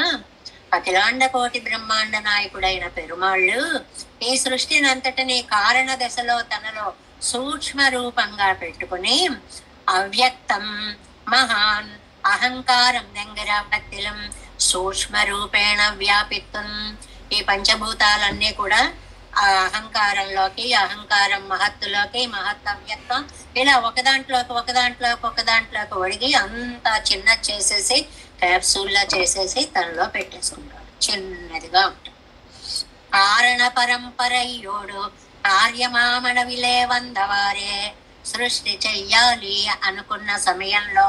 అఖిలాండ కోటి బ్రహ్మాండ నాయకుడైన పెరుమాళ్ళు ఈ సృష్టిని అంతటినీ కారణ దశలో తనలో సూక్ష్మ రూపంగా పెట్టుకుని అవ్యక్తం మహాన్ అహంకారం దగ్గరపత్తిలం సూక్ష్మ రూపేణ వ్యాపిత్వం. ఈ పంచభూతాలన్నీ కూడా ఆ అహంకారంలోకి, అహంకారం మహత్తులోకి, మహత్ అవ్యక్తం, ఇలా ఒకదాంట్లోకి ఒడిగి అంతా చిన్న చేసేసి క్యాప్సూల్లా చేసేసి తనలో పెట్టేసుకుంటాడు. చిన్నదిగా ఉంటుంది. కారణ పరంపరయ్యోడు కార్యమామణవిలే వందవారే. సృష్టి చెయ్యాలి అనుకున్న సమయంలో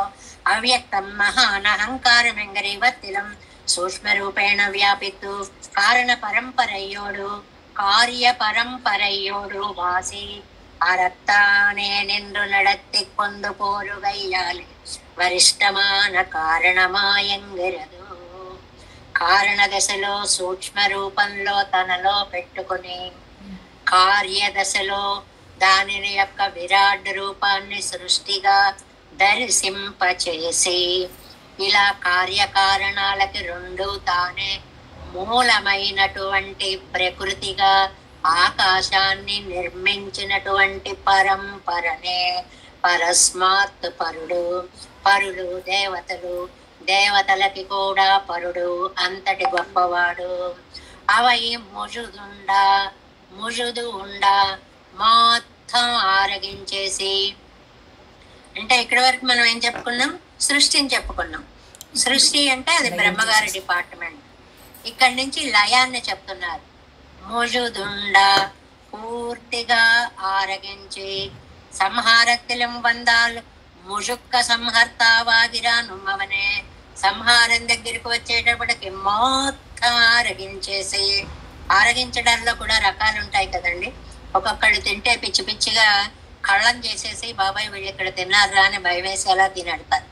అవ్యక్తం మహాన్ అహంకారం ఎంగరివత్తిలం సూక్ష్మ రూపేణ వ్యాపిత్తు కారణ పరంపరయ్యోడు కార్య పరంపరయ్యోడు వాసి అరత్తానే నిండు నడత్తి కొందు పోరుగయ్యాలి వరిష్టమాన కారణమాయంగిరదు. కారణ దశలో సూక్ష్మ రూపంలో తనలో పెట్టుకుని కార్యదశలో దానిని యొక్క విరాట్ రూపాన్ని సృష్టిగా దర్శింపచేసి ఇలా కార్యకారణాలకి 2 తానే మూలమైనటువంటి ప్రకృతిగా ఆకాశాన్ని నిర్మించినటువంటి పరంపరనే పరస్మాత్ పరుడు. పరులు దేవతలు, దేవతలకి కూడా పరుడు, అంతటి గొప్పవాడు. అవై ముజుదు ఉండా మొత్తం ఆరగించేసి, అంటే ఇక్కడి వరకు మనం ఏం చెప్పుకున్నాం? సృష్టిని చెప్పుకున్నాం. సృష్టి అంటే అది బ్రహ్మగారి డిపార్ట్మెంట్. ఇక్కడి నుంచి లయాన్ని చెప్తున్నారు. ముజుదుండ పూర్తిగా ఆరగించి సంహారత్తిలం వందాలు ముజుక్క సంహర్తావాగిరాను అవనే సంహారం దగ్గరికి వచ్చేటప్పటికి మొత్తం ఆరగించేసి, ఆరగించడంలో కూడా రకాలు ఉంటాయి కదండి. ఒక్కొక్కళ్ళు తింటే పిచ్చి పిచ్చిగా కళ్ళం చేసేసి బాబాయ్ వీళ్ళు ఇక్కడ తిన్నారా అని భయం వేసేలా తినడతారు.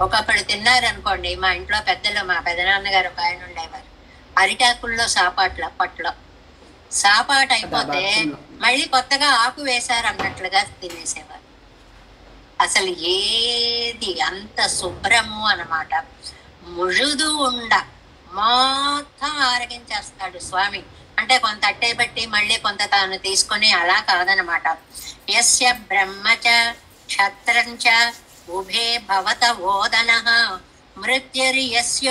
ఒక్కొక్కడు తిన్నారనుకోండి, మా ఇంట్లో పెద్దలు, మా పెదనాన్నగారు ఒక ఆయన ఉండేవారు, అరిటాకుల్లో సాపాట్ల పట్లో సాపాటు అయిపోతే మళ్ళీ కొత్తగా ఆకు వేశారు అన్నట్లుగా తినేసేవారు. అసలు ఏది అంత శుభ్రము అన్నమాట. ముഴുదు ఉండ మొత్తం ఆరగించేస్తాడు స్వామి. అంటే కొంత అట్టే పెట్టి మళ్ళీ కొంత తాను తీసుకొని అలా కాదనమాట. యస్య బ్రహ్మచ క్షత్రంచ ఉభే భవత ఓదన మృత్యుర్యస్య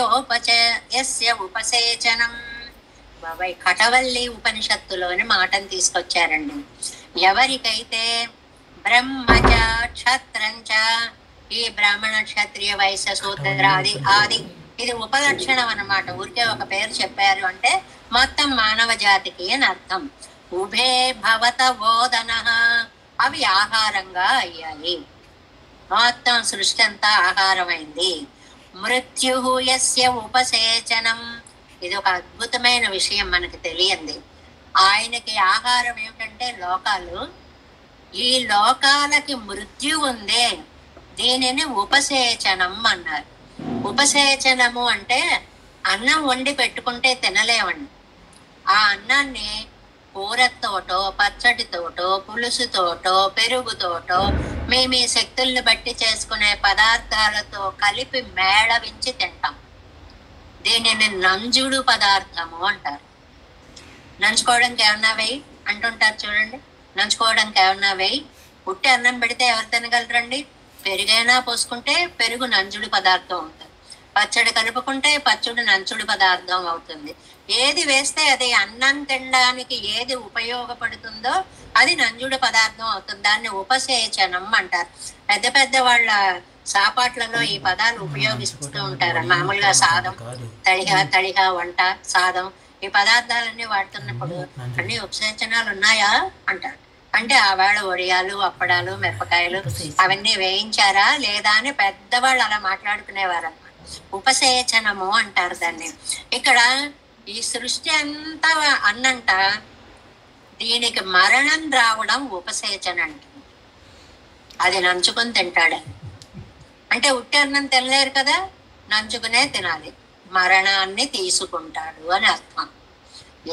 ఉపసేచనం. బాబాయ్ కటవల్లి ఉపనిషత్తులోని మాటను తీసుకొచ్చారండి. ఎవరికైతే బ్రహ్మచ క్షత్రంచ, ఈ బ్రాహ్మణ క్షత్రియ వైశ్య శూద్ర ఆది ఇది ఉపలక్షణం అన్నమాట. ఊరికే ఒక పేరు చెప్పారు అంటే మొత్తం మానవ జాతికి అని అర్థం. ఉభే భవత ఓదన, అవి ఆహారంగా అయ్యాయి. మొత్తం సృష్టి అంతా ఆహారమైంది. మృత్యు యస్య ఉపసేచనం, ఇది ఒక అద్భుతమైన విషయం మనకి తెలియంది. ఆయనకి ఆహారం ఏమిటంటే లోకాలు. ఈ లోకాలకి మృత్యు ఉందే, దీనిని ఉపసేచనం అన్నారు. ఉపసేచనము అంటే అన్నం వండి పెట్టుకుంటే తినలేమండి. ఆ అన్నాన్ని కూరతోటో పచ్చడితోటో పులుసుతోటో పెరుగుతోటో మీ శక్తుల్ని బట్టి చేసుకునే పదార్థాలతో కలిపి మేళవించి తింటాం. దీనిని నంజుడు పదార్థము అంటారు. నంచుకోవడానికి ఏమన్నా వేయి అంటుంటారు చూడండి. నంచుకోవడానికి ఏమన్నా వేయి, ఉట్టి అన్నం పెడితే ఎవరు తినగలరండి? పెరుగైనా పోసుకుంటే పెరుగు నంజుడు పదార్థం అవుతుంది. పచ్చడి కలుపుకుంటే పచ్చడి నంచుడు పదార్థం అవుతుంది. ఏది వేస్తే అది అన్నం తినడానికి ఏది ఉపయోగపడుతుందో అది నంజుడు పదార్థం అవుతుంది. దాన్ని ఉపసేచనం అంటారు. పెద్ద పెద్ద వాళ్ళ సాపాట్లలో ఈ పదాలు ఉపయోగిస్తూ ఉంటారు. మామూలుగా సాదం, తడిగా వంట, సాదం, ఈ పదార్థాలన్నీ వాడుతున్నప్పుడు అన్ని ఉపసేచనాలు ఉన్నాయా అంటారు. అంటే ఆవేళ వడియాలు, అప్పడాలు, మిరపకాయలు అవన్నీ వేయించారా లేదా అని పెద్దవాళ్ళు అలా మాట్లాడుకునేవారు అన్నమాట. ఉపసేచనము అంటారు దాన్ని. ఇక్కడ ఈ సృష్టి అంతా అన్నంట, దీనికి మరణం రావడం ఉపసేచన అంటుంది. అది నంచుకొని తింటాడు. అంటే ఉట్టి అన్నం తినలేరు కదా, నంచుకునే తినాలి. మరణాన్ని తీసుకుంటాడు అని అర్థం.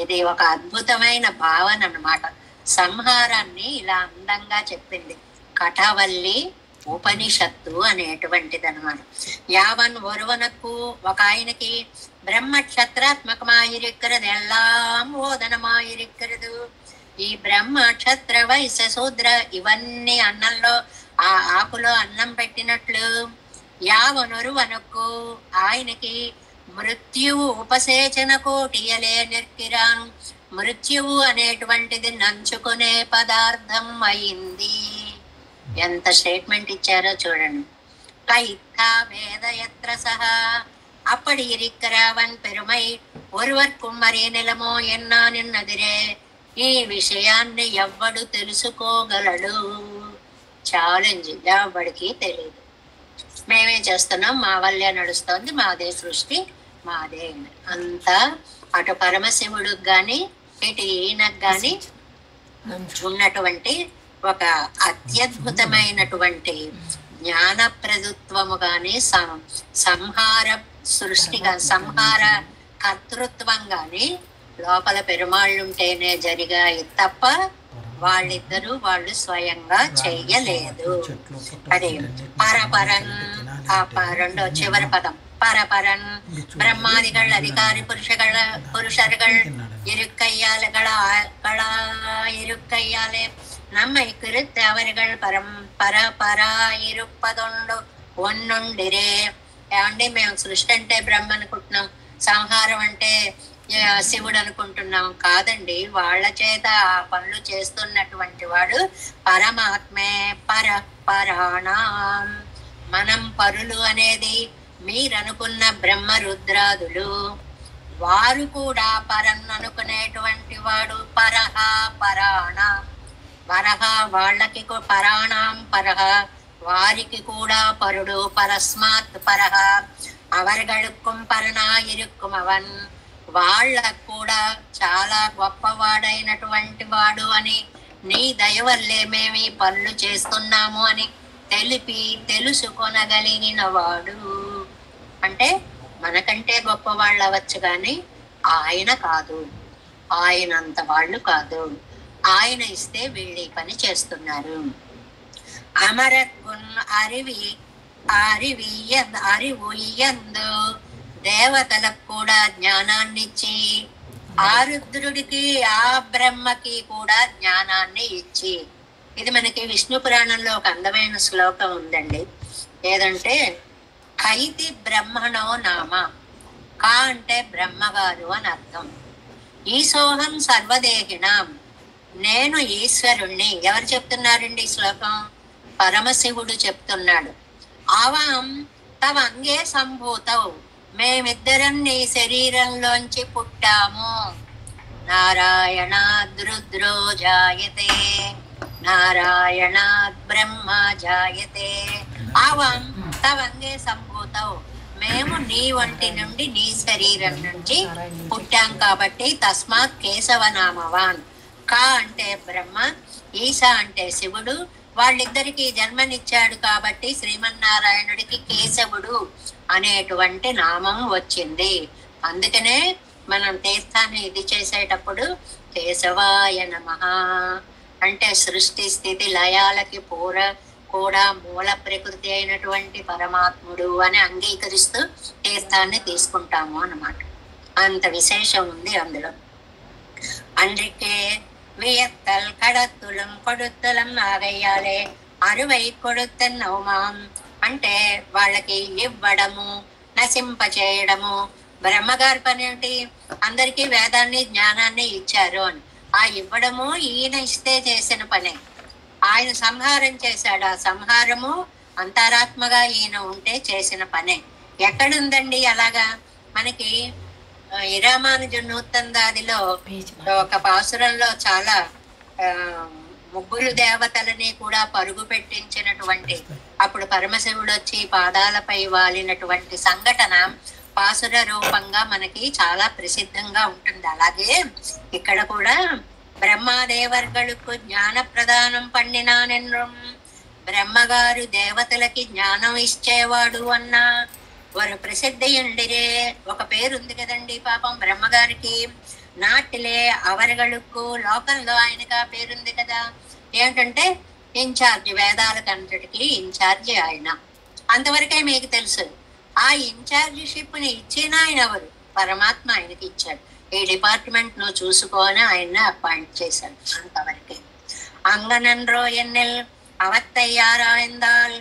ఇది ఒక అద్భుతమైన భావన అన్నమాట. సంహారాన్ని ఇలా అందంగా చెప్పింది కటవల్లి ఉపనిషత్తు అనేటువంటిది అనమాట. యావన్ ఒరువనకు ఒక ఆయనకి బ్రహ్మక్షత్రాత్మకమాయిరిక్கிறது ఎల్లాం ఓదనమాయిరిక్கிறது. ఈ బ్రహ్మ క్షత్ర వైశ్య శూద్ర ఇవన్నీ అన్నంలో ఆ ఆకులో అన్నం పెట్టినట్లు యావనొరువనకు ఆయనకి మృత్యువు ఉపసేచన కోటియలే నిర్కిరాన్, మృత్యువు అనేటువంటిది నంచుకునే పదార్థం అయింది. ఎంత స్టేట్మెంట్ ఇచ్చారో చూడండి. కైత్తా వేదయత్ర సహా அப்படி இருக்கிறவன் பெருமை ஒருவர்க்கும் మరీనిలమో ఎన్నా నిన్నదిరే. ఈ విషయాన్ని ఎవ్వడు తెలుసుకోగలడు? ఛాలెంజ్, ఎవడికి తెలియదు. మేమే చేస్తున్నాం, మా వల్లే నడుస్తోంది, మాదే సృష్టి, మాదే అంతా. అటు పరమశివుడికి గాని ఇటు ఈయనకు గాని ఉన్నటువంటి ఒక అత్యద్భుతమైనటువంటి జ్ఞాన ప్రభుత్వము గాని సంహార సృష్టిగా సంహార కర్తృత్వం గాని లోపల పెరుమాళ్ళుంటేనే జరిగాయి తప్ప వాళ్ళు స్వయంగా చెయ్యలేదు. అది పరపరన్, ఆ రెండో చివరి పదం பரபரன் பிரம்மாதிகள் அதிகாரி புருஷர்கள் இருக்கையாலே நம்மை குறித்து அவர்கள் పరపరాయిరుప్పదొండు ఒన్నుండిరే. ఏమండి, మేము సృష్టి అంటే బ్రహ్మ అనుకుంటున్నాం, సంహారం అంటే శివుడు అనుకుంటున్నాం. కాదండి, వాళ్ళ చేత ఆ పనులు చేస్తున్నటువంటి వాడు పరమాత్మే. పరాణం, మనం పరులు అనేది మీరనుకున్న బ్రహ్మ రుద్రాదులు. వారు కూడా పరన్ అనుకునేటువంటి వాడు పరహ పరాణ, పరహ వాళ్ళకి పరాణం పరహ వారికి కూడా పరుడు, పరస్మాత్ పరహ అవர்களுக்கும் పరనా ఇరుక్కుం అవన్ వాళ్ళకు కూడా చాలా గొప్పవాడైనటువంటి వాడు అని నీ దయ వల్లే మేము ఈ పనులు చేస్తున్నాము అని తెలిపి తెలుసుకొనగలిగిన వాడు. అంటే మనకంటే గొప్ప వాళ్ళు అవ్వచ్చు కానీ ఆయన కాదు, ఆయనంత వాళ్ళు కాదు. ఆయన ఇస్తే వీళ్ళు ఈ పని చేస్తున్నారు. అమరకున్ అరివు ఇయ్యందు దేవతలకు కూడా జ్ఞానాన్ని ఇచ్చి, ఆ రుద్రుడికి ఆ బ్రహ్మకి కూడా జ్ఞానాన్ని ఇచ్చి. ఇది మనకి విష్ణు పురాణంలో ఒక అందమైన శ్లోకం ఉందండి. ఏదంటే కైతి బ్రహ్మణో నామ, కా అంటే బ్రహ్మగారు అని అర్థం. ఈశోహం సర్వదేహినాం, నేను ఈశ్వరుణ్ణి. ఎవరు చెప్తున్నారండి ఈ శ్లోకం? పరమశివుడు చెప్తున్నాడు. ఆవాం తవ అంగే సంభూతవు, మేమిద్దరం నీ శరీరంలోంచి పుట్టాము. నారాయణాద్ రుద్రో జాయతే, నారాయణాద్ బ్రహ్మ జాయతే. ఆవాం తవ అంగే సంభూతవు, మేము నీ వంటి నుండి నీ శరీరం నుంచి పుట్టాం కాబట్టి తస్మాత్ కేశవనామవాన్. కా అంటే బ్రహ్మ, ఈశ అంటే శివుడు, వాళ్ళిద్దరికి జన్మనిచ్చాడు కాబట్టి శ్రీమన్నారాయణుడికి కేశవుడు అనేటువంటి నామం వచ్చింది. అందుకనే మనం తీర్థాన్ని ఇది చేసేటప్పుడు కేశవాయ నమః అంటే సృష్టి స్థితి లయాలకి కూడా మూల ప్రకృతి అయినటువంటి పరమాత్ముడు అని అంగీకరిస్తూ తీర్థాన్ని తీసుకుంటాము అన్నమాట. అంత విశేషం ఉంది అందులో. అందుకే వియత్తల్ కడత్తులం కొడుతులం ఆగయ్యాలే అరువై కొడుతన్ నవమాం అంటే వాళ్ళకి ఇవ్వడము, నశింపచేయడము. బ్రహ్మగారి పని ఏంటి? అందరికీ వేదాన్ని జ్ఞానాన్ని ఇచ్చారు అని. ఆ ఇవ్వడము ఈయన ఇస్తే చేసిన పనే. ఆయన సంహారం చేశాడు, ఆ సంహారము అంతరాత్మగా ఈయన ఉంటే చేసిన పనే. ఎక్కడుందండి అలాగా? మనకి ఇరామానుజ నూతందాదిలో ఒక పాసురంలో చాలా ముగ్గురు దేవతలని కూడా పరుగు పెట్టించినటువంటి, అప్పుడు పరమశివుడు వచ్చి పాదాలపై వాలినటువంటి సంఘటన పాసుర రూపంగా మనకి చాలా ప్రసిద్ధంగా ఉంటుంది. అలాగే ఇక్కడ కూడా బ్రహ్మదేవర్గళకు జ్ఞాన ప్రదానం పండినానెన్నం, బ్రహ్మగారు దేవతలకి జ్ఞానం ఇచ్చేవాడు అన్నా వారు ప్రసిద్ధి ఉండిరే. ఒక పేరు ఉంది కదండి పాపం బ్రహ్మగారికి. నాటిలే అవరగళకు లోకంలో ఆయనకు ఆ పేరుంది కదా. ఏంటంటే ఇన్ఛార్జి, వేదాలకు అంతటికి ఇన్ఛార్జి ఆయన. అంతవరకే మీకు తెలుసు. ఆ ఇన్ఛార్జిషిప్ ని ఇచ్చిన ఆయన ఎవరు? పరమాత్మ ఆయనకి ఇచ్చాడు. ఈ డిపార్ట్మెంట్ ను చూసుకొని ఆయన్ని అపాయింట్ చేశాడు. అంతవరకే. అంగనన్రో ఎన్నెల్ అవత్తయ్యారాయందాల్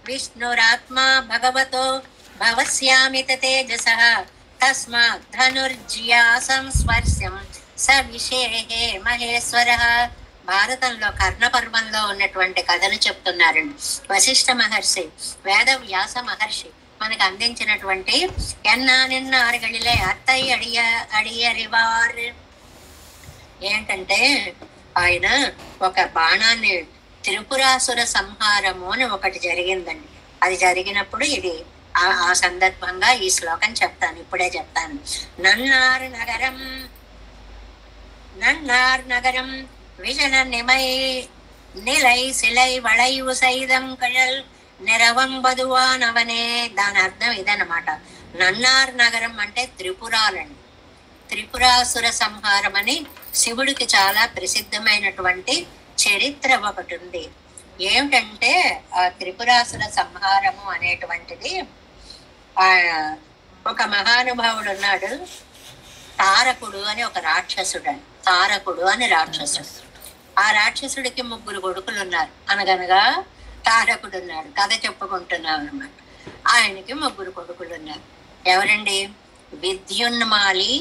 విష్ణురాత్మా భగవతో భవస్యామిత తేజసః తస్మాత్ ధనుర్జ్యా సంస్పర్శం స విశేహే మహేశ్వరః. భారతంలో కర్ణపర్వంలో ఉన్నటువంటి కథను చెప్తున్నారండి. వశిష్ఠ మహర్షి, వేద వ్యాస మహర్షి మనకు అందించినటువంటి ఎన్నా నిన్న ఆరుగళిలే అత్తై అడియరివార్. ఏంటంటే ఆయన ఒక బాణాన్ని, త్రిపురాసుర సంహారము అని ఒకటి జరిగిందండి. అది జరిగినప్పుడు ఇది ఆ సందర్భంగా ఈ శ్లోకం చెప్తాను, ఇప్పుడే చెప్తాను. నన్నార్ నగరం విజన నిలై సిలై వళయు సైదం కళల్ నిరవంబదువానవనే. దాని అర్థం ఇదన్నమాట. నన్నార్ నగరం అంటే త్రిపురాలండి. త్రిపురాసుర సంహారం అని శివుడికి చాలా ప్రసిద్ధమైనటువంటి చరిత్ర ఒకటి ఉంది. ఏమిటంటే ఆ త్రిపురాసుర సంహారము అనేటువంటిది, ఒక మహానుభావుడు ఉన్నాడు, తారకుడు అని ఒక రాక్షసుడు. తారకుడు అని రాక్షసుడు. ఆ రాక్షసుడికి ముగ్గురు కొడుకులు ఉన్నారు. అనగనగా తారకుడు ఉన్నాడు. కథ చెప్పుకుంటున్నాం అన్నమాట. ఆయనకి ముగ్గురు కొడుకులు ఉన్నారు. ఎవరండి? విద్యున్మాలి,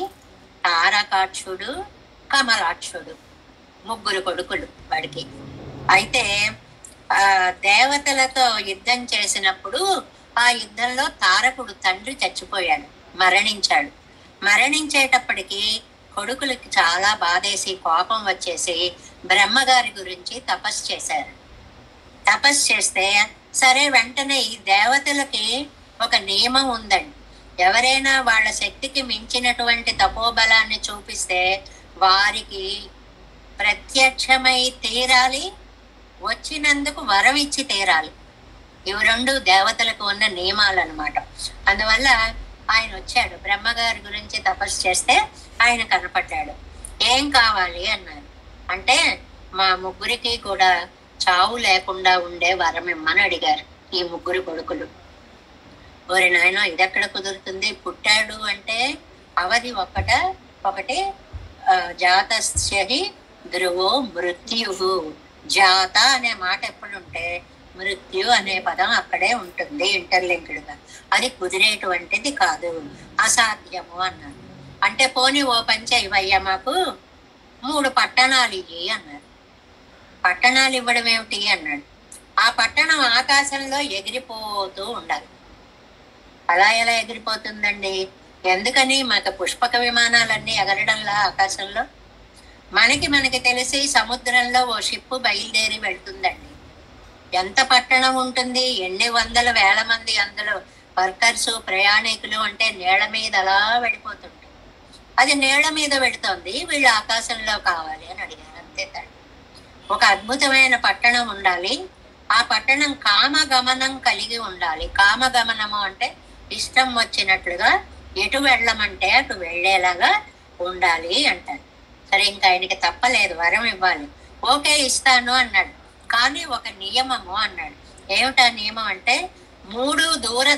తారకాక్షుడు, కమలాక్షుడు. ముగ్గురు కొడుకులు వాడికి. అయితే దేవతలతో యుద్ధం చేసినప్పుడు ఆ యుద్ధంలో తారకుడు తండ్రి చచ్చిపోయాడు, మరణించాడు. మరణించేటప్పటికి కొడుకులకి చాలా బాధేసి కోపం వచ్చేసి బ్రహ్మగారి గురించి తపస్సు చేశారు. తపస్సు చేస్తే సరే వెంటనే ఈ దేవతలకి ఒక నియమం ఉందండి. ఎవరైనా వాళ్ళ శక్తికి మించినటువంటి తపోబలాన్ని చూపిస్తే వారికి ప్రత్యక్షమై తీరాలి, వచ్చినందుకు వరం ఇచ్చి తీరాలి. ఇవి రెండు దేవతలకు ఉన్న నియమాలు అన్నమాట. అందువల్ల ఆయన వచ్చాడు, బ్రహ్మగారి గురించి తపస్సు చేస్తే ఆయన కనపడ్డాడు. ఏం కావాలి అన్నారు. అంటే మా ముగ్గురికి కూడా చావు లేకుండా ఉండే వరం ఇమ్మని అడిగారు ఈ ముగ్గురు కొడుకులు. ఓరి నాయన, ఇదెక్కడ కుదురుతుంది? పుట్టాడు అంటే అవధి ఒకటి జాతస్యహి ధ్రువో మృత్యు. జాత అనే మాట ఎప్పుడుంటే మృత్యు అనే పదం అక్కడే ఉంటుంది ఇంటర్లింక్డ్ గా. అది కుదిరేటువంటిది కాదు, అసాధ్యము అన్నారు. అంటే పోనీ ఓ పని చేయవయ్యా, మాకు 3 పట్టణాలు ఇయ్యి అన్నారు. పట్టణాలు ఇవ్వడం ఏమిటి అన్నాడు. ఆ పట్టణం ఆకాశంలో ఎగిరిపోతూ ఉండాలి. అలా ఎలా ఎగిరిపోతుందండి? ఎందుకని? మాకు పుష్పక విమానాలన్నీ ఎగరడంలా ఆకాశంలో. మనకి తెలిసి సముద్రంలో ఓ షిప్ బయలుదేరి వెళ్తుందండి. ఎంత పట్టణం ఉంటుంది, ఎన్ని వందల వేల మంది అందులో వర్కర్స్, ప్రయాణికులు. అంటే నీళ్ల మీద అలా వెళ్ళిపోతుంటుంది. అది నీళ్ల మీద వెళుతోంది, వీళ్ళు ఆకాశంలో కావాలి అని అడిగారు. అంతే తేడా. ఒక అద్భుతమైన పట్టణం ఉండాలి. ఆ పట్టణం కామగమనం కలిగి ఉండాలి. కామగమనము అంటే ఇష్టం వచ్చినట్లుగా ఎటు వెళ్ళమంటే అటు వెళ్ళేలాగా ఉండాలి అంటారు. సరే, ఇంకా ఆయనకి తప్పలేదు, వరం ఇవ్వాలి. ఓకే ఇస్తాను అన్నాడు. కానీ ఒక నియమము అన్నాడు. ఏమిటా నియమం అంటే 3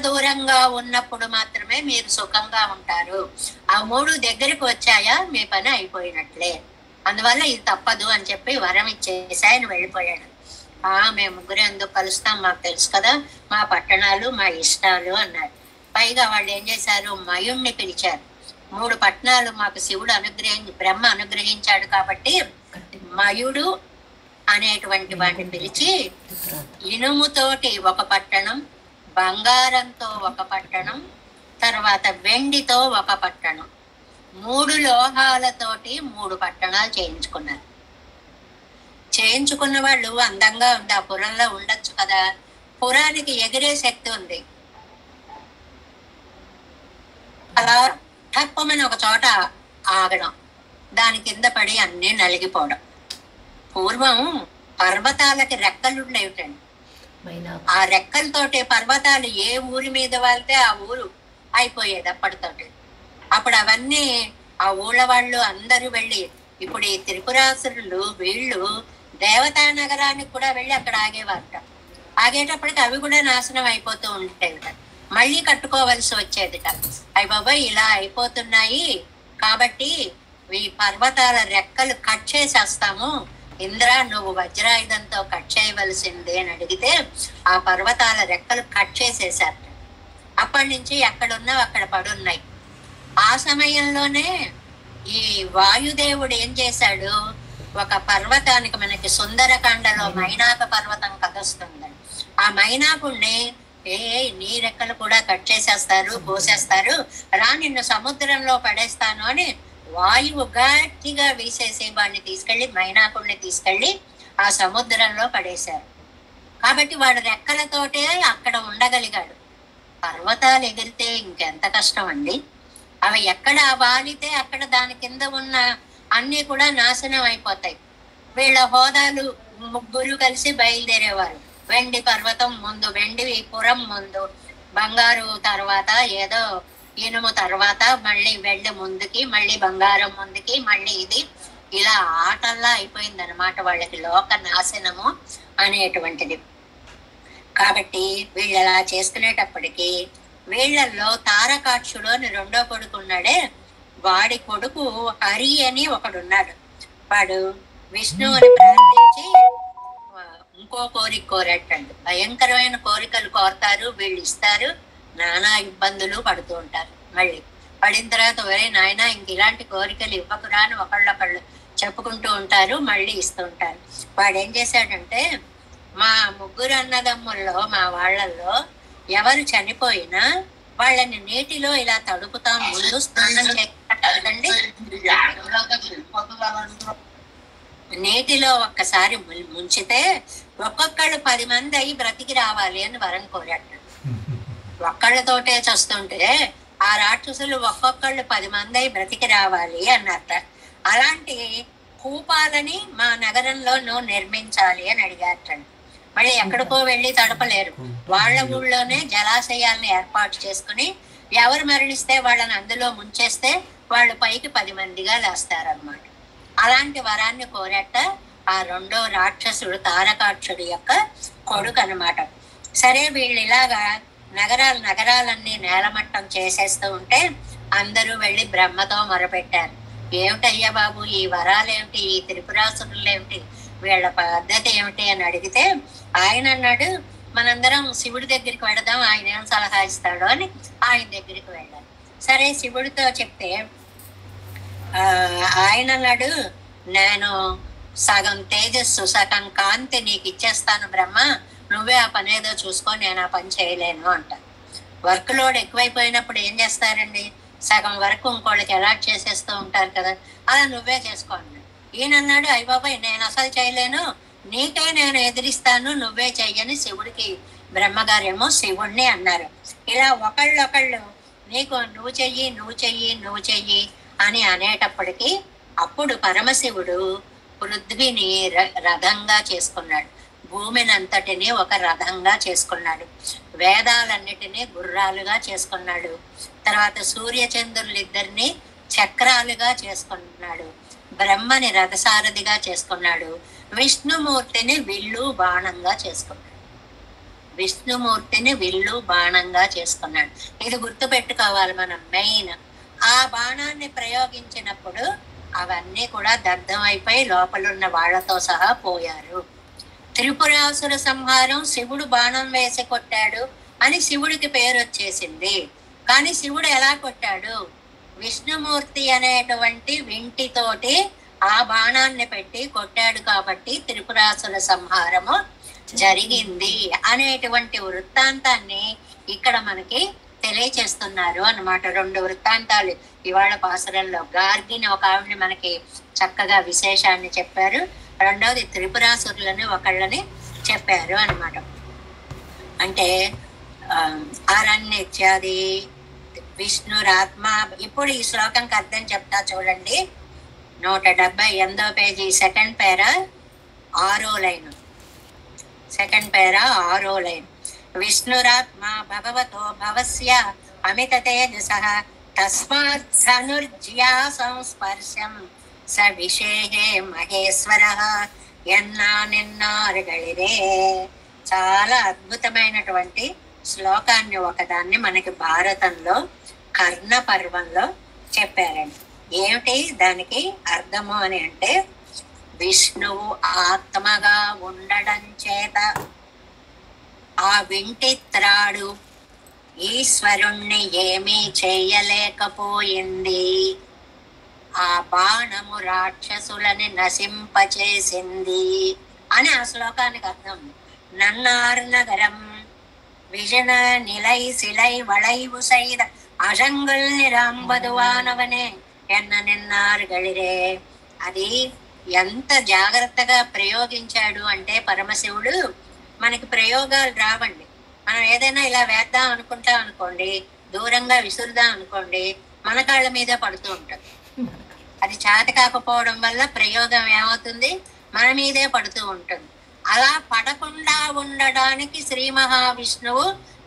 దూరంగా ఉన్నప్పుడు మాత్రమే మీరు సుఖంగా ఉంటారు. ఆ 3 దగ్గరికి వచ్చాయా మీ పని అయిపోయినట్లే. అందువల్ల ఇది తప్పదు అని చెప్పి వరం ఇచ్చేసి ఆయన వెళ్ళిపోయాడు. మేము ముగ్గురు ఎందుకు కలుస్తాం, మాకు తెలుసు కదా మా పట్టణాలు, మా ఇష్టాలు అన్నారు. పైగా వాళ్ళు ఏం చేశారు, మయుణ్ణి పిలిచారు. 3 పట్టణాలు మాకు శివుడు బ్రహ్మ అనుగ్రహించాడు కాబట్టి మయుడు అనేటువంటి వాడిని పిలిచి ఇనుముతోటి ఒక పట్టణం, బంగారంతో ఒక పట్టణం, తర్వాత వెండితో ఒక పట్టణం, 3 లోహాలతోటి 3 పట్టణాలు చేయించుకున్నారు. చేయించుకున్న వాళ్ళు అందంగా ఉంది, ఆ పురంలో ఉండొచ్చు కదా. పురానికి ఎగిరే శక్తి ఉంది. అలా తప్పమని ఒక చోట ఆగడం, దాని కింద పడి అన్నీ నలిగిపోవడం. పూర్వం పర్వతాలకి రెక్కలుండేవిటండి. ఆ రెక్కలతోటి పర్వతాలు ఏ ఊరి మీద వాళ్తే ఆ ఊరు అయిపోయేది అప్పటితోటి. అప్పుడు అవన్నీ ఆ ఊళ్ళ వాళ్ళు అందరూ వెళ్ళి, ఇప్పుడు ఈ త్రిపురాసురులు వీళ్ళు దేవతా నగరానికి కూడా వెళ్ళి అక్కడ ఆగేవారట. ఆగేటప్పటికి అవి కూడా నాశనం అయిపోతూ ఉండేవిట. మళ్ళీ కట్టుకోవలసి వచ్చేదిట. అయ్య బాబాయ్ ఇలా అయిపోతున్నాయి కాబట్టి ఈ పర్వతాల రెక్కలు కట్ చేసేస్తాము, ఇంద్ర నువ్వు వజ్రాయుధంతో కట్ చేయవలసిందే అని అడిగితే ఆ పర్వతాల రెక్కలు కట్ చేసేసారు. అప్పటి నుంచి ఎక్కడున్నావు అక్కడ పడున్నాయి. ఆ సమయంలోనే ఈ వాయుదేవుడు ఏం చేశాడు, ఒక పర్వతానికి, మనకి సుందరకాండలో మైనాక పర్వతం కథ వస్తుందండి. ఆ మైనాకుడిని నీ రెక్కలు కూడా కట్ చేసేస్తారు, కోసేస్తారు, రా నిన్ను సముద్రంలో పడేస్తాను అని వాయువు గట్టిగా వీసేసి వాడిని తీసుకెళ్లి, మైనాకుడిని తీసుకెళ్లి ఆ సముద్రంలో పడేశారు. కాబట్టి వాడు రెక్కలతోటే అక్కడ ఉండగలిగాడు. పర్వతాలు ఎగిరితే ఇంకెంత కష్టం అండి. అవి ఎక్కడ వాలితే అక్కడ దాని కింద ఉన్న అన్ని కూడా నాశనం అయిపోతాయి. వీళ్ళ హోదాలు ముగ్గురు కలిసి బయలుదేరేవారు. వెండి పర్వతం ముందు, వెండి పురం ముందు, బంగారు తర్వాత ఏదో ఇనుము తర్వాత మళ్ళీ వెండి ముందుకి, మళ్ళీ బంగారం ముందుకి, మళ్ళీ ఇది ఇలా ఆటల్లా అయిపోయింది అనమాట వాళ్ళకి లోక నాశనము అనేటువంటిది. కాబట్టి వీళ్ళు అలా చేసుకునేటప్పటికి వీళ్ళల్లో తారకాక్షుడు అని 2వ కొడుకు ఉన్నాడే, వాడి కొడుకు హరి అని ఒకడున్నాడు. వాడు విష్ణువుని ప్రార్థించి ఇంకో కోరిక కోరటండి. భయంకరమైన కోరికలు కోరతారు, వీళ్ళు ఇస్తారు, నానా ఇబ్బందులు పడుతూ ఉంటారు. మళ్ళీ పడిన తర్వాత ఒరే నాయన ఇంక ఇలాంటి కోరికలు ఇవ్వకురా అని ఒకళ్ళొకళ్ళు చెప్పుకుంటూ ఉంటారు, మళ్ళీ ఇస్తూ ఉంటారు. వాడు ఏం చేశాడంటే, మా ముగ్గురు అన్నదమ్ముల్లో మా వాళ్ళల్లో ఎవరు చనిపోయినా వాళ్ళని నీటిలో ఇలా తడుపుతాం, ముందు స్నానం నీటిలో ఒక్కసారి ముంచితే ఒక్కొక్కళ్ళు 10 మంది అయి బ్రతికి రావాలి అని వరం కోరట. ఒక్కళ్ళతోటే చస్తుంటే ఆ రాక్షసులు ఒక్కొక్కళ్ళు 10 మంది అయి బ్రతికి రావాలి అన్నట్ట. అలాంటి కూపాలని మా నగరంలో నిర్మించాలి అని అడిగారటండి. మళ్ళీ ఎక్కడికో వెళ్ళి తడపలేరు, వాళ్ళ ఊళ్ళోనే జలాశయాలను ఏర్పాటు చేసుకుని ఎవరు మరణిస్తే వాళ్ళని అందులో ముంచేస్తే వాళ్ళు పైకి 10 మందిగా లేస్తారనమాట. అలాంటి వరాన్ని కోరట ఆ రెండో రాక్షసుడు తారకాక్షుడి యొక్క కొడుకు అనమాట. సరే వీళ్ళు ఇలాగా నగరాలన్నీ నేలమట్టం చేసేస్తూ ఉంటే అందరూ వెళ్ళి బ్రహ్మతో మొరపెట్టారు. ఏమిటయ్యా బాబు ఈ వరాలేమిటి, ఈ త్రిపురాసురులేమిటి, వీళ్ళ పద్ధతి ఏమిటి అని అడిగితే ఆయన అన్నాడు, మనందరం శివుడి దగ్గరికి వెళదాం, ఆయన ఏం సలహా ఇస్తాడో అని ఆయన దగ్గరికి వెళ్ళాలి. సరే శివుడితో చెప్తే ఆయన అన్నాడు, నేను సగం తేజస్సు సగం కాంతి నీకు ఇచ్చేస్తాను బ్రహ్మ, నువ్వే ఆ పని ఏదో చూసుకో, నేను ఆ పని చేయలేను అంట. వర్క్ లోడ్ ఎక్కువైపోయినప్పుడు ఏం చేస్తారండి, సగం వరకు ఇంకోళ్ళకి అలాట్ చేసేస్తూ ఉంటారు కదా, అలా నువ్వే చేసుకో అన్నాడు. ఈయన అన్నాడు, అయ్య బాబాయ్ నేను అసలు చేయలేను, నీకే నేను ఎదిరిస్తాను, నువ్వే చెయ్యని శివుడికి బ్రహ్మగారేమో శివుణ్ణి అన్నారు. ఇలా ఒకళ్ళొకళ్ళు నువ్వు చెయ్యి అని అనేటప్పటికీ అప్పుడు పరమశివుడు పృథ్వీని రథంగా చేసుకున్నాడు, భూమిని అంతటిని ఒక రథంగా చేసుకున్నాడు, వేదాలన్నిటినీ గుర్రాలుగా చేసుకున్నాడు, తర్వాత సూర్యచంద్రులిద్దరిని చక్రాలుగా చేసుకున్నాడు, బ్రహ్మని రథసారథిగా చేసుకున్నాడు, విష్ణుమూర్తిని విల్లు బాణంగా చేసుకున్నాడు. ఇది గుర్తు పెట్టుకోవాలి మనం మెయిన్. ఆ బాణాన్ని ప్రయోగించినప్పుడు అవన్నీ కూడా దగ్ధమైపోయి లోపలున్న వాళ్లతో సహా పోయారు. త్రిపురాసుర సంహారం శివుడు బాణం వేసి కొట్టాడు అని శివుడికి పేరు వచ్చేసింది. కానీ శివుడు ఎలా కొట్టాడు, విష్ణుమూర్తి అనేటువంటి వింటితోటి ఆ బాణాన్ని పెట్టి కొట్టాడు కాబట్టి త్రిపురాసుర సంహారము జరిగింది అనేటువంటి వృత్తాంతాన్ని ఇక్కడ మనకి తెలియచేస్తున్నారు అన్నమాట. 2 వృత్తాంతాలు ఇవాళ పాసురంలో. గార్గిని ఒక ఆవిడని మనకి చక్కగా విశేషాన్ని చెప్పారు, రెండవది త్రిపురాసురులని ఒకళ్ళని చెప్పారు అన్నమాట. అంటే అరణ్యత్యాది విష్ణురాత్మ. ఇప్పుడు ఈ శ్లోకంకి అర్థం చెప్తా చూడండి. 178వ పేజీ సెకండ్ పేరా 6వ లైన్. విష్ణురాత్మ భగవతో భవస్య అమిత తేజసః తస్మాత్ సనుర్జ్యా సంస్పర్శం స విశేషే మహేశ్వరః ఎన్నా నిన్నారుగళిరే. చాలా అద్భుతమైనటువంటి శ్లోకాన్ని ఒకదాన్ని మనకి భారతంలో కర్ణ పర్వంలో చెప్పారండి. ఏమిటి దానికి అర్థము అని అంటే, విష్ణువు ఆత్మగా ఉండడం చేత ఆ వింటి త్రాడు ఈశ్వరుణ్ణి ఏమీ చేయలేకపోయింది, ఆ బాణము రాక్షసులని నశింపచేసింది అని ఆ శ్లోకానికి అర్థం. నన్నార్ నగరం విజన నిలై సిలై వళైవు సైద అజంగుల్ నిరాంబదువానవనే ఎన్న నిన్నారు గళిరే. అది ఎంత జాగ్రత్తగా ప్రయోగించాడు అంటే పరమశివుడు, మనకి ప్రయోగాలు రావండి. మనం ఏదైనా ఇలా వేద్దాం అనుకుంటాం అనుకోండి, దూరంగా విసురుదాం అనుకోండి, మన కాళ్ళ మీద పడుతూ ఉంటుంది. అది చేత కాకపోవడం వల్ల ప్రయోగం ఏమవుతుంది, మన మీదే పడుతూ ఉంటుంది. అలా పడకుండా ఉండడానికి శ్రీ మహావిష్ణువు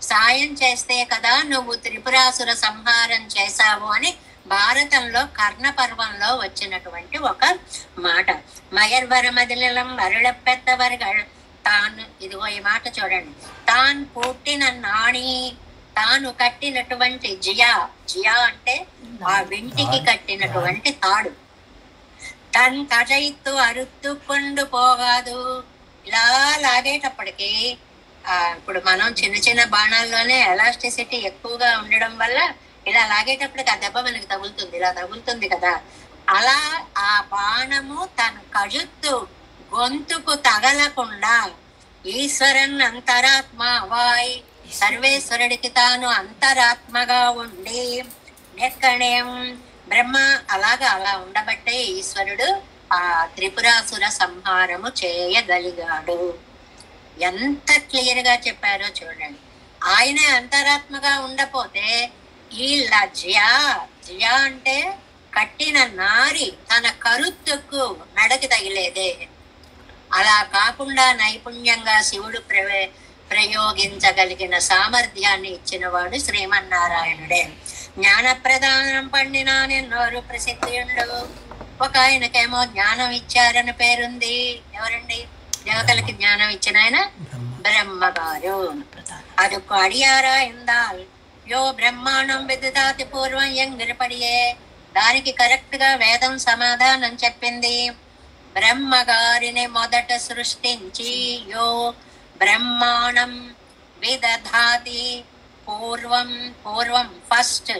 సాయం చేస్తే కదా నువ్వు త్రిపురాసుర సంహారం చేశావు అని భారతంలో కర్ణ పర్వంలో వచ్చినటువంటి ఒక మాట. మయర్వరమదిలం అరుళపెత్తవర్గళ్ తాను, ఇదిగో ఈ మాట చూడండి, తాను పుట్టిన నాణి, తాను కట్టినటువంటి జియా అంటే ఆ వింటికి కట్టినటువంటి తాడు, తన్ కజైత్తు అరుత్తు కొండు పోగాదు. ఇలా లాగేటప్పటికి ఇప్పుడు మనం చిన్న చిన్న బాణాల్లోనే ఎలాస్టిసిటీ ఎక్కువగా ఉండడం వల్ల ఇలా లాగేటప్పటికి ఆ దెబ్బ మనకి తగులుతుంది, ఇలా తగులుతుంది కదా. అలా ఆ బాణము తన కజుత్తు గొంతుకు తగలకుండా ఈశ్వరన్ అంతరాత్మ వాయ్, సర్వేశ్వరుడికి తాను అంతరాత్మగా ఉండి నెక్కణేం బ్రహ్మ అలా ఉండబట్టే ఈశ్వరుడు ఆ త్రిపురాసుర సంహారము చేయగలిగాడు. ఎంత క్లియర్ గా చెప్పారో చూడండి. ఆయనే అంతరాత్మగా ఉండపోతే ఈ జ్య అంటే కట్టిన నారి తన కరుత్తుకు నడకి తగిలేదే. అలా కాకుండా నైపుణ్యంగా శివుడు ప్రయోగించగలిగిన సామర్థ్యాన్ని ఇచ్చినవాడు శ్రీమన్నారాయణుడే. జ్ఞాన ప్రదానం పండినా నిన్నోరు ప్రసిద్ధియుండు. ఒక ఆయనకేమో జ్ఞానం ఇచ్చారని పేరుంది. ఎవరండి? దేవతలకి జ్ఞానం ఇచ్చిన ఆయన బ్రహ్మగారు. అదొక అడియారా ఇందాల్ యో బ్రహ్మాండం విదితాతి పూర్వం ఎంగిరిపడియే. దానికి కరెక్ట్ గా వేదం సమాధానం చెప్పింది. బ్రహ్మగారిని మొదట సృష్టించి యో బ్రహ్మాణం విదధాతి పూర్వం ఫస్ట్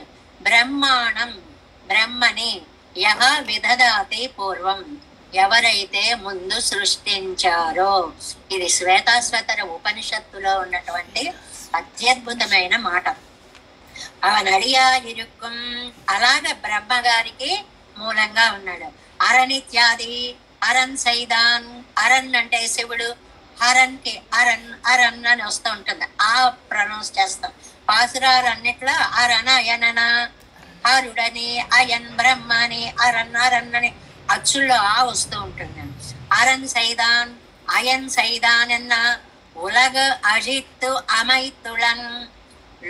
బ్రహ్మాణం బ్రహ్మని యహ విదధాతి పూర్వం ఎవరైతే ముందు సృష్టించారో. ఇది శ్వేతాశ్వతర ఉపనిషత్తులో ఉన్నటువంటి అత్యద్భుతమైన మాట. ఆ నడియా ఇరుక్కం అలాగ బ్రహ్మగారికి మూలంగా ఉన్నాడు. అరణిత్యాది అరణ్ సైదాన్, అరణ్ అంటే శివుడు, హరన్ కి అరణ్ అని వస్తూ ఉంటుంది. ఆ ప్రొనౌన్స్ చేస్తాం. పాసురాలన్నిట్లో అరణ అయనన, హరుడని, అయన్ బ్రహ్మ అని, అరణ్ అని అచ్చుల్లో ఆ వస్తూ ఉంటుంది. అరణ్ సైదాన్ అయన్ సైదాన్ అన్న ఉలగ అజిత్తు అమైతుళన్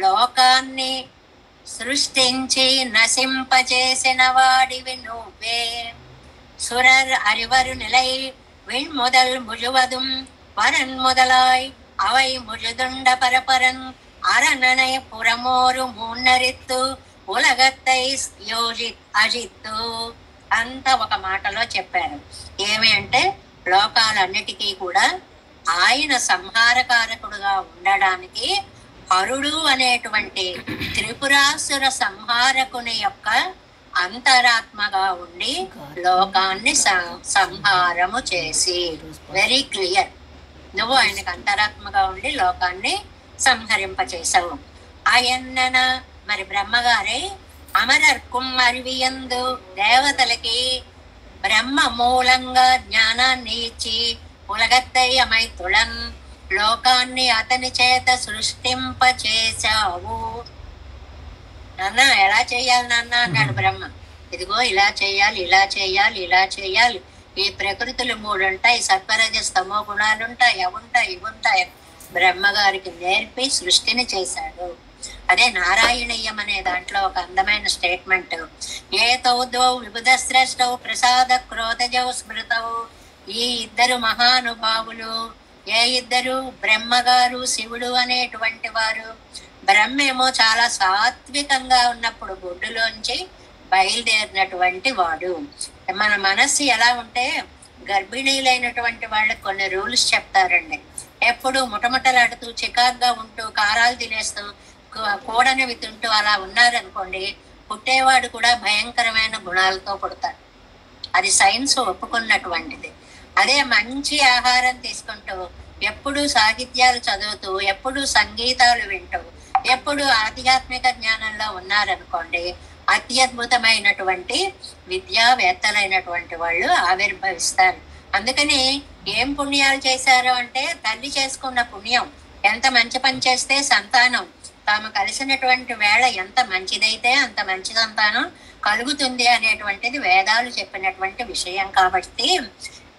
లోకాన్ని సృష్టించి నశింపచేసిన వాడివి నువ్వే. சுரர் அறிவரு நிலை விண்முதல் முழுவதும் பரன் முதலாய் அவை முழுதுண்ட பரபரன் அரணனை புறமோரு முன்னరిత్తు ఉలగత్తై అజిత్తు అంత ఒక మాటలో చెప్పారు. ఏమి అంటే లోకాలన్నిటికీ కూడా ఆయన సంహారకారకుడుగా ఉండడానికి హరుడు అనేటువంటి త్రిపురాసుర సంహారకుని యొక్క అంతరాత్మగా ఉండి లోకాన్ని సంహారము చేసి, వెరీ క్లియర్, నువ్వు ఆయనకు అంతరాత్మగా ఉండి లోకాన్ని సంహరింపచేసావు. ఆయన్న మరి బ్రహ్మగారే అమరర్కుం అరివియందు దేవతలకి బ్రహ్మ మూలంగా జ్ఞానాన్ని ఇచ్చి ఉలగత్తై అమైతుళన్ లోకాన్ని అతని చేత సృష్టింపచేశావు. నాన్న ఎలా చెయ్యాలి నాన్న అన్నాడు బ్రహ్మ. ఇదిగో ఇలా చెయ్యాలి, ఇలా చెయ్యాలి, ఇలా చెయ్యాలి. ఈ ప్రకృతులు మూడు ఉంటాయి, సత్వరజస్ తమో గుణాలు ఉంటాయి, అవుంటాయి ఇవుంటాయి. బ్రహ్మగారికి నేర్పి సృష్టిని చేశాడు. అదే నారాయణీయం అనే దాంట్లో ఒక అందమైన స్టేట్మెంట్. ఏ తౌద్వౌ విబుధ శ్రేష్టౌ ప్రసాద క్రోధజౌ స్మృతౌ. ఈ ఇద్దరు మహానుభావులు, ఏ ఇద్దరు? బ్రహ్మగారు శివుడు అనేటువంటి వారు. బ్రహ్మేమో చాలా సాత్వికంగా ఉన్నప్పుడు బొడ్డులోంచి బయలుదేరినటువంటి వాడు. మన మనస్సు ఎలా ఉంటే గర్భిణీలైనటువంటి వాళ్ళకి కొన్ని రూల్స్ చెప్తారండి. ఎప్పుడు ముటముటలాడుతూ చికాగ్గా ఉంటూ కారాలు తినేస్తూ కూడనివి తింటూ అలా ఉన్నారనుకోండి, పుట్టేవాడు కూడా భయంకరమైన గుణాలతో పుడతాడు. అది సైన్స్ ఒప్పుకున్నటువంటిది. అదే మంచి ఆహారం తీసుకుంటూ ఎప్పుడు సాహిత్యాలు చదువుతూ ఎప్పుడు సంగీతాలు వింటూ ఎప్పుడు ఆధ్యాత్మిక జ్ఞానంలో ఉన్నారనుకోండి, అత్యద్భుతమైనటువంటి విద్యావేత్తలైనటువంటి వాళ్ళు ఆవిర్భవిస్తారు. అందుకని ఏం పుణ్యాలు చేశారు అంటే, తల్లి చేసుకున్న పుణ్యం, ఎంత మంచి పని చేస్తే సంతానం తాము కలిసినటువంటి వేళ ఎంత మంచిదైతే అంత మంచి సంతానం కలుగుతుంది అనేటువంటిది వేదాలు చెప్పినటువంటి విషయం. కాబట్టి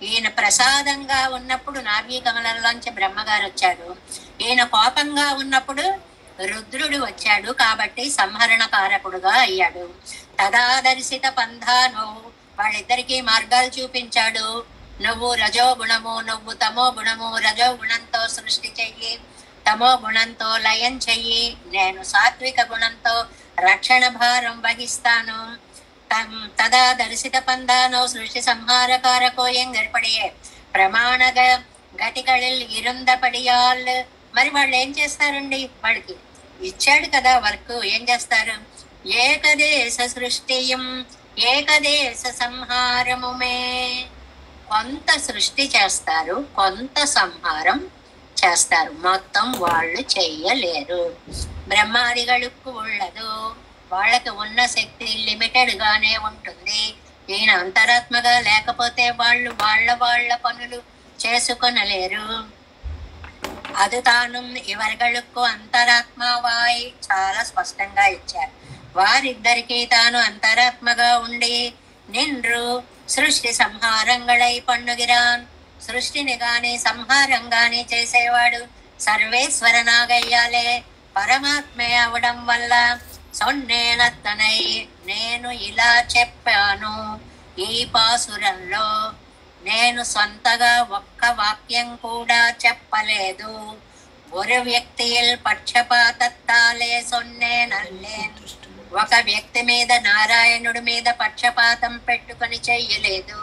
ఈయన ప్రసాదంగా ఉన్నప్పుడు నాభి కమలంలోంచి బ్రహ్మగారు వచ్చాడు. ఈయన కోపంగా ఉన్నప్పుడు రుద్రుడు వచ్చాడు. కాబట్టి సంహరణ కారకుడుగా అయ్యాడు. తదాదర్శిత పంథాను, వాళ్ళిద్దరికీ మార్గాలు చూపించాడు. నువ్వు రజో గుణము, నువ్వు తమో గుణము. రజో గుణంతో సృష్టి చెయ్యి, తమో గుణంతో లయం చెయ్యి. నేను సాత్విక గుణంతో రక్షణ భారం వహిస్తాను. తదా దర్శిత పందానో సృష్టి సంహారకారకో ఎంగర్పడియే ప్రమాణ గటిகளில் ఇరుందపడియాల్. మరి వాళ్ళు ఏం చేస్తారండి? వాడికి ఇచ్చాడు కదా వర్క్, ఏం చేస్తారు? ఏకదేశ సృష్టియం ఏకదేశ సంహారముమే. కొంత సృష్టి చేస్తారు, కొంత సంహారం చేస్తారు. మొత్తం వాళ్ళు చెయ్యలేరు. బ్రహ్మాదిகளுக்கு உள்ளదు, వాళ్ళకి ఉన్న శక్తి లిమిటెడ్ గానే ఉంటుంది. ఈయన అంతరాత్మగా లేకపోతే వాళ్ళు వాళ్ళ పనులు చేసుకొనలేరు. అది తాను ఇవர்களுకు అంతరాత్మవాయి చాలా స్పష్టంగా ఇచ్చారు. వారిద్దరికీ తాను అంతరాత్మగా ఉండి నిండ్రు సృష్టి సంహారంగళై పన్నుగిరాన్. సృష్టిని గాని సంహారం గాని చేసేవాడు సర్వేశ్వరనాగయ్యాలే. పరమాత్మే అవడం వల్ల సొన్నేనత్తనై నేను ఇలా చెప్పాను. ఈ పాసురంలో నేను సొంతగా ఒక్క వాక్యం కూడా చెప్పలేదు. ఒక వ్యక్తిயில் పక్షపాతత్తాలే సొన్నేనల్లేన్. ఒక వ్యక్తి మీద నారాయణుడి మీద పక్షపాతం పెట్టుకొని చెయ్యలేదు.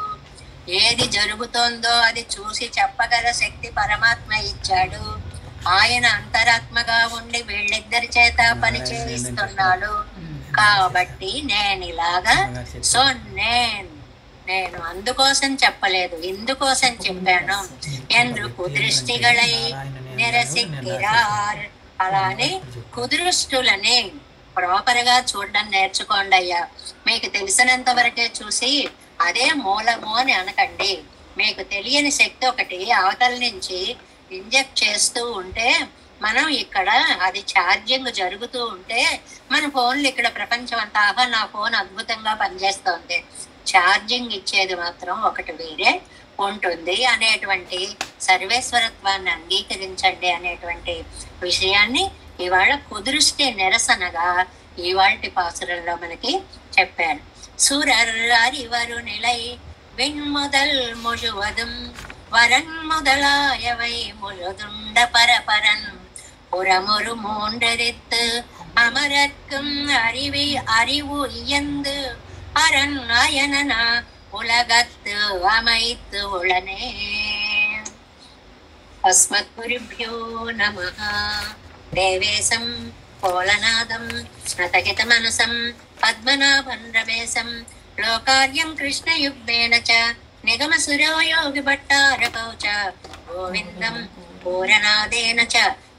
ఏది జరుగుతోందో అది చూసి చెప్పగల శక్తి పరమాత్మ ఇచ్చాడు. ఆయన అంతరాత్మగా ఉండి వీళ్ళిద్దరి చేత పని చేయిస్తున్నాడు. కాబట్టి నేను ఇలాగా నేను అందుకోసం చెప్పలేదు, ఇందుకోసం చెప్పాను. ಎಂದು కుదృష్టిಗಳై నిరసిక్కిరార్. అలానే కుదృష్టులని ప్రాపర్ గా చూడడం నేర్చుకోండి అయ్యా. మీకు తెలిసినంత వరకే చూసి అదే మూలము అని అనకండి. మీకు తెలియని శక్తి ఒకటి అవతల నుంచి ఇంజెక్ట్ చేస్తూ ఉంటే మనం ఇక్కడ అది ఛార్జింగ్ జరుగుతూ ఉంటే మన ఫోన్లు ఇక్కడ ప్రపంచం అంతా నా ఫోన్ అద్భుతంగా పనిచేస్తోంది, ఛార్జింగ్ ఇచ్చేది మాత్రం ఒకటి వేరే ఉంటుంది అనేటువంటి సర్వేశ్వరత్వాన్ని అంగీకరించండి అనేటువంటి విషయాన్ని ఇవాళ కుదృష్టి నిరసనగా ఇవాళ పాసురంలో మనకి చెప్పాను. సురర్ அறிவரு நிலை விண்முதல் முழுவதும் வரன் முதலாயவை முழுதுண்ட பரபரன் புறமுறு மூன்றெரித்து அமரர்க்கும் அறிவு இயந்து அரண் அயனனா உலகத்து அமைத்து உளனே. అస్మద్గురుభ్యో నమః. దేవేశం పోలనాదం స్మృతహిత మనసం పద్మనాభం రమేశం లోకార్యం కృష్ణయుగ్మేన చ నిగమసురో యోగి భట్టారకౌ చ గోవిందం పూరనాదేన చ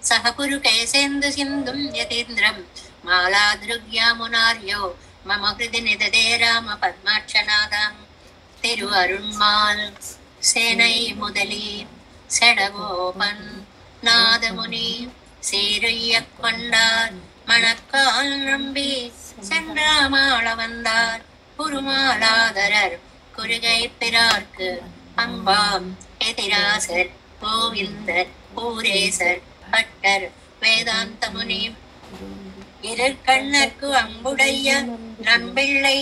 సహ కురు కేశేందు సింధుం యతీంద్రం మాలాదృగ్యామునార్యో మమ హృది నిదదే రామ పద్మాక్షనాదం. తిరు అరుణ్మాల్ సేనై ముదలి செடகோபன் நாதமுனி சீரையக் கொண்டார் மணக்கால் நம்பி சென்றாமாள வந்தார் குருமாலாதரர் குருகை பிறார்க்கு அம்பாம் எதிராசர் கோவிந்தர் பூரேசர் பட்டர் வேதாந்த முனி. இருகண்ணற்கு அம்புடைய நம்பிள்ளை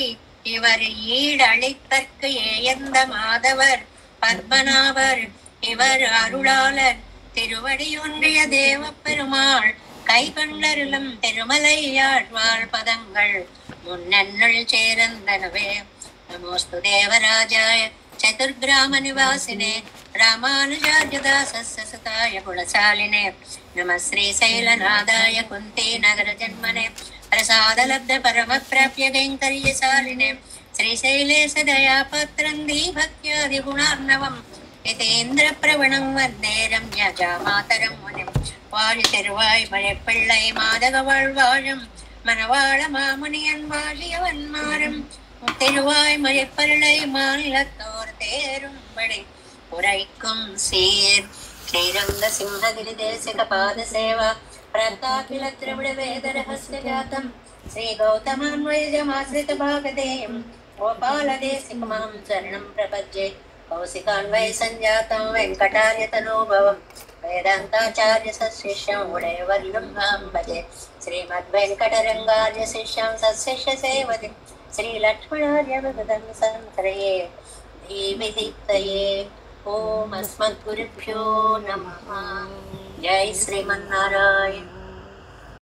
இவர் ஈடளித்தற்கு ஏயந்த மாதவர் பத்மநாபர் இவர் அருளாளர் திருவடியொன்றிய தேவ பெருமாள் கை கண்டருளும் திருமலையாழ்வாள் பதங்கள் முன்னென்னுள் சேர்ந்தனவே. நமோஸ்து தேவராஜாய చతుర్గ్రామ నివాసినే రామానుజార్యదాసతాయ కులశాలినే నమ శ్రీశైలనాథాయ కుంతీ నగర జన్మనే ప్రసాదలబ్ధ పరమ ప్రాప్య కైంకర్యశాలినే శ్రీశైలే సదయా పత్రం దీభక్త్యాది గుణార్ణవం யதேந்திர பிரவணம் வந்தே ரம்யஜா மாதரம் முனிம். வாழி திருவாய் மழைப்பிள்ளை மாதக வாழ்வாழும் மணவாழ மாமுனியன் வாழியவன் மாறும் திருவாய் மழைப்பிள்ளை மாநிலத்தோர் தேரும்படி உரைக்கும் சீர் ஸ்ரீரங்க சிம்மகிரி தேசிக பாத சேவா பிரத்தாகில திரவிட வேத ரகஸ்ய ஜாதம் ஸ்ரீ கௌதமான்வயமாசிரித பாகதேயம் கோபால தேசிகமாம் சரணம் பிரபஜ்யே. కౌశికాన్వయ సంజాతం వెంకటార్య తనోభవం వేదాంతాచార్య సశిష్యం ఉడయవర్ణం భజే. శ్రీమద్వెంకటరంగార్య శిష్యం సశిష్య సేవతి శ్రీలక్ష్మణార్య విగతం సంశ్రయే ధీవిదిక్తయే. ఓం అస్మద్గురుభ్యో నమః. జై శ్రీమన్నారాయణ.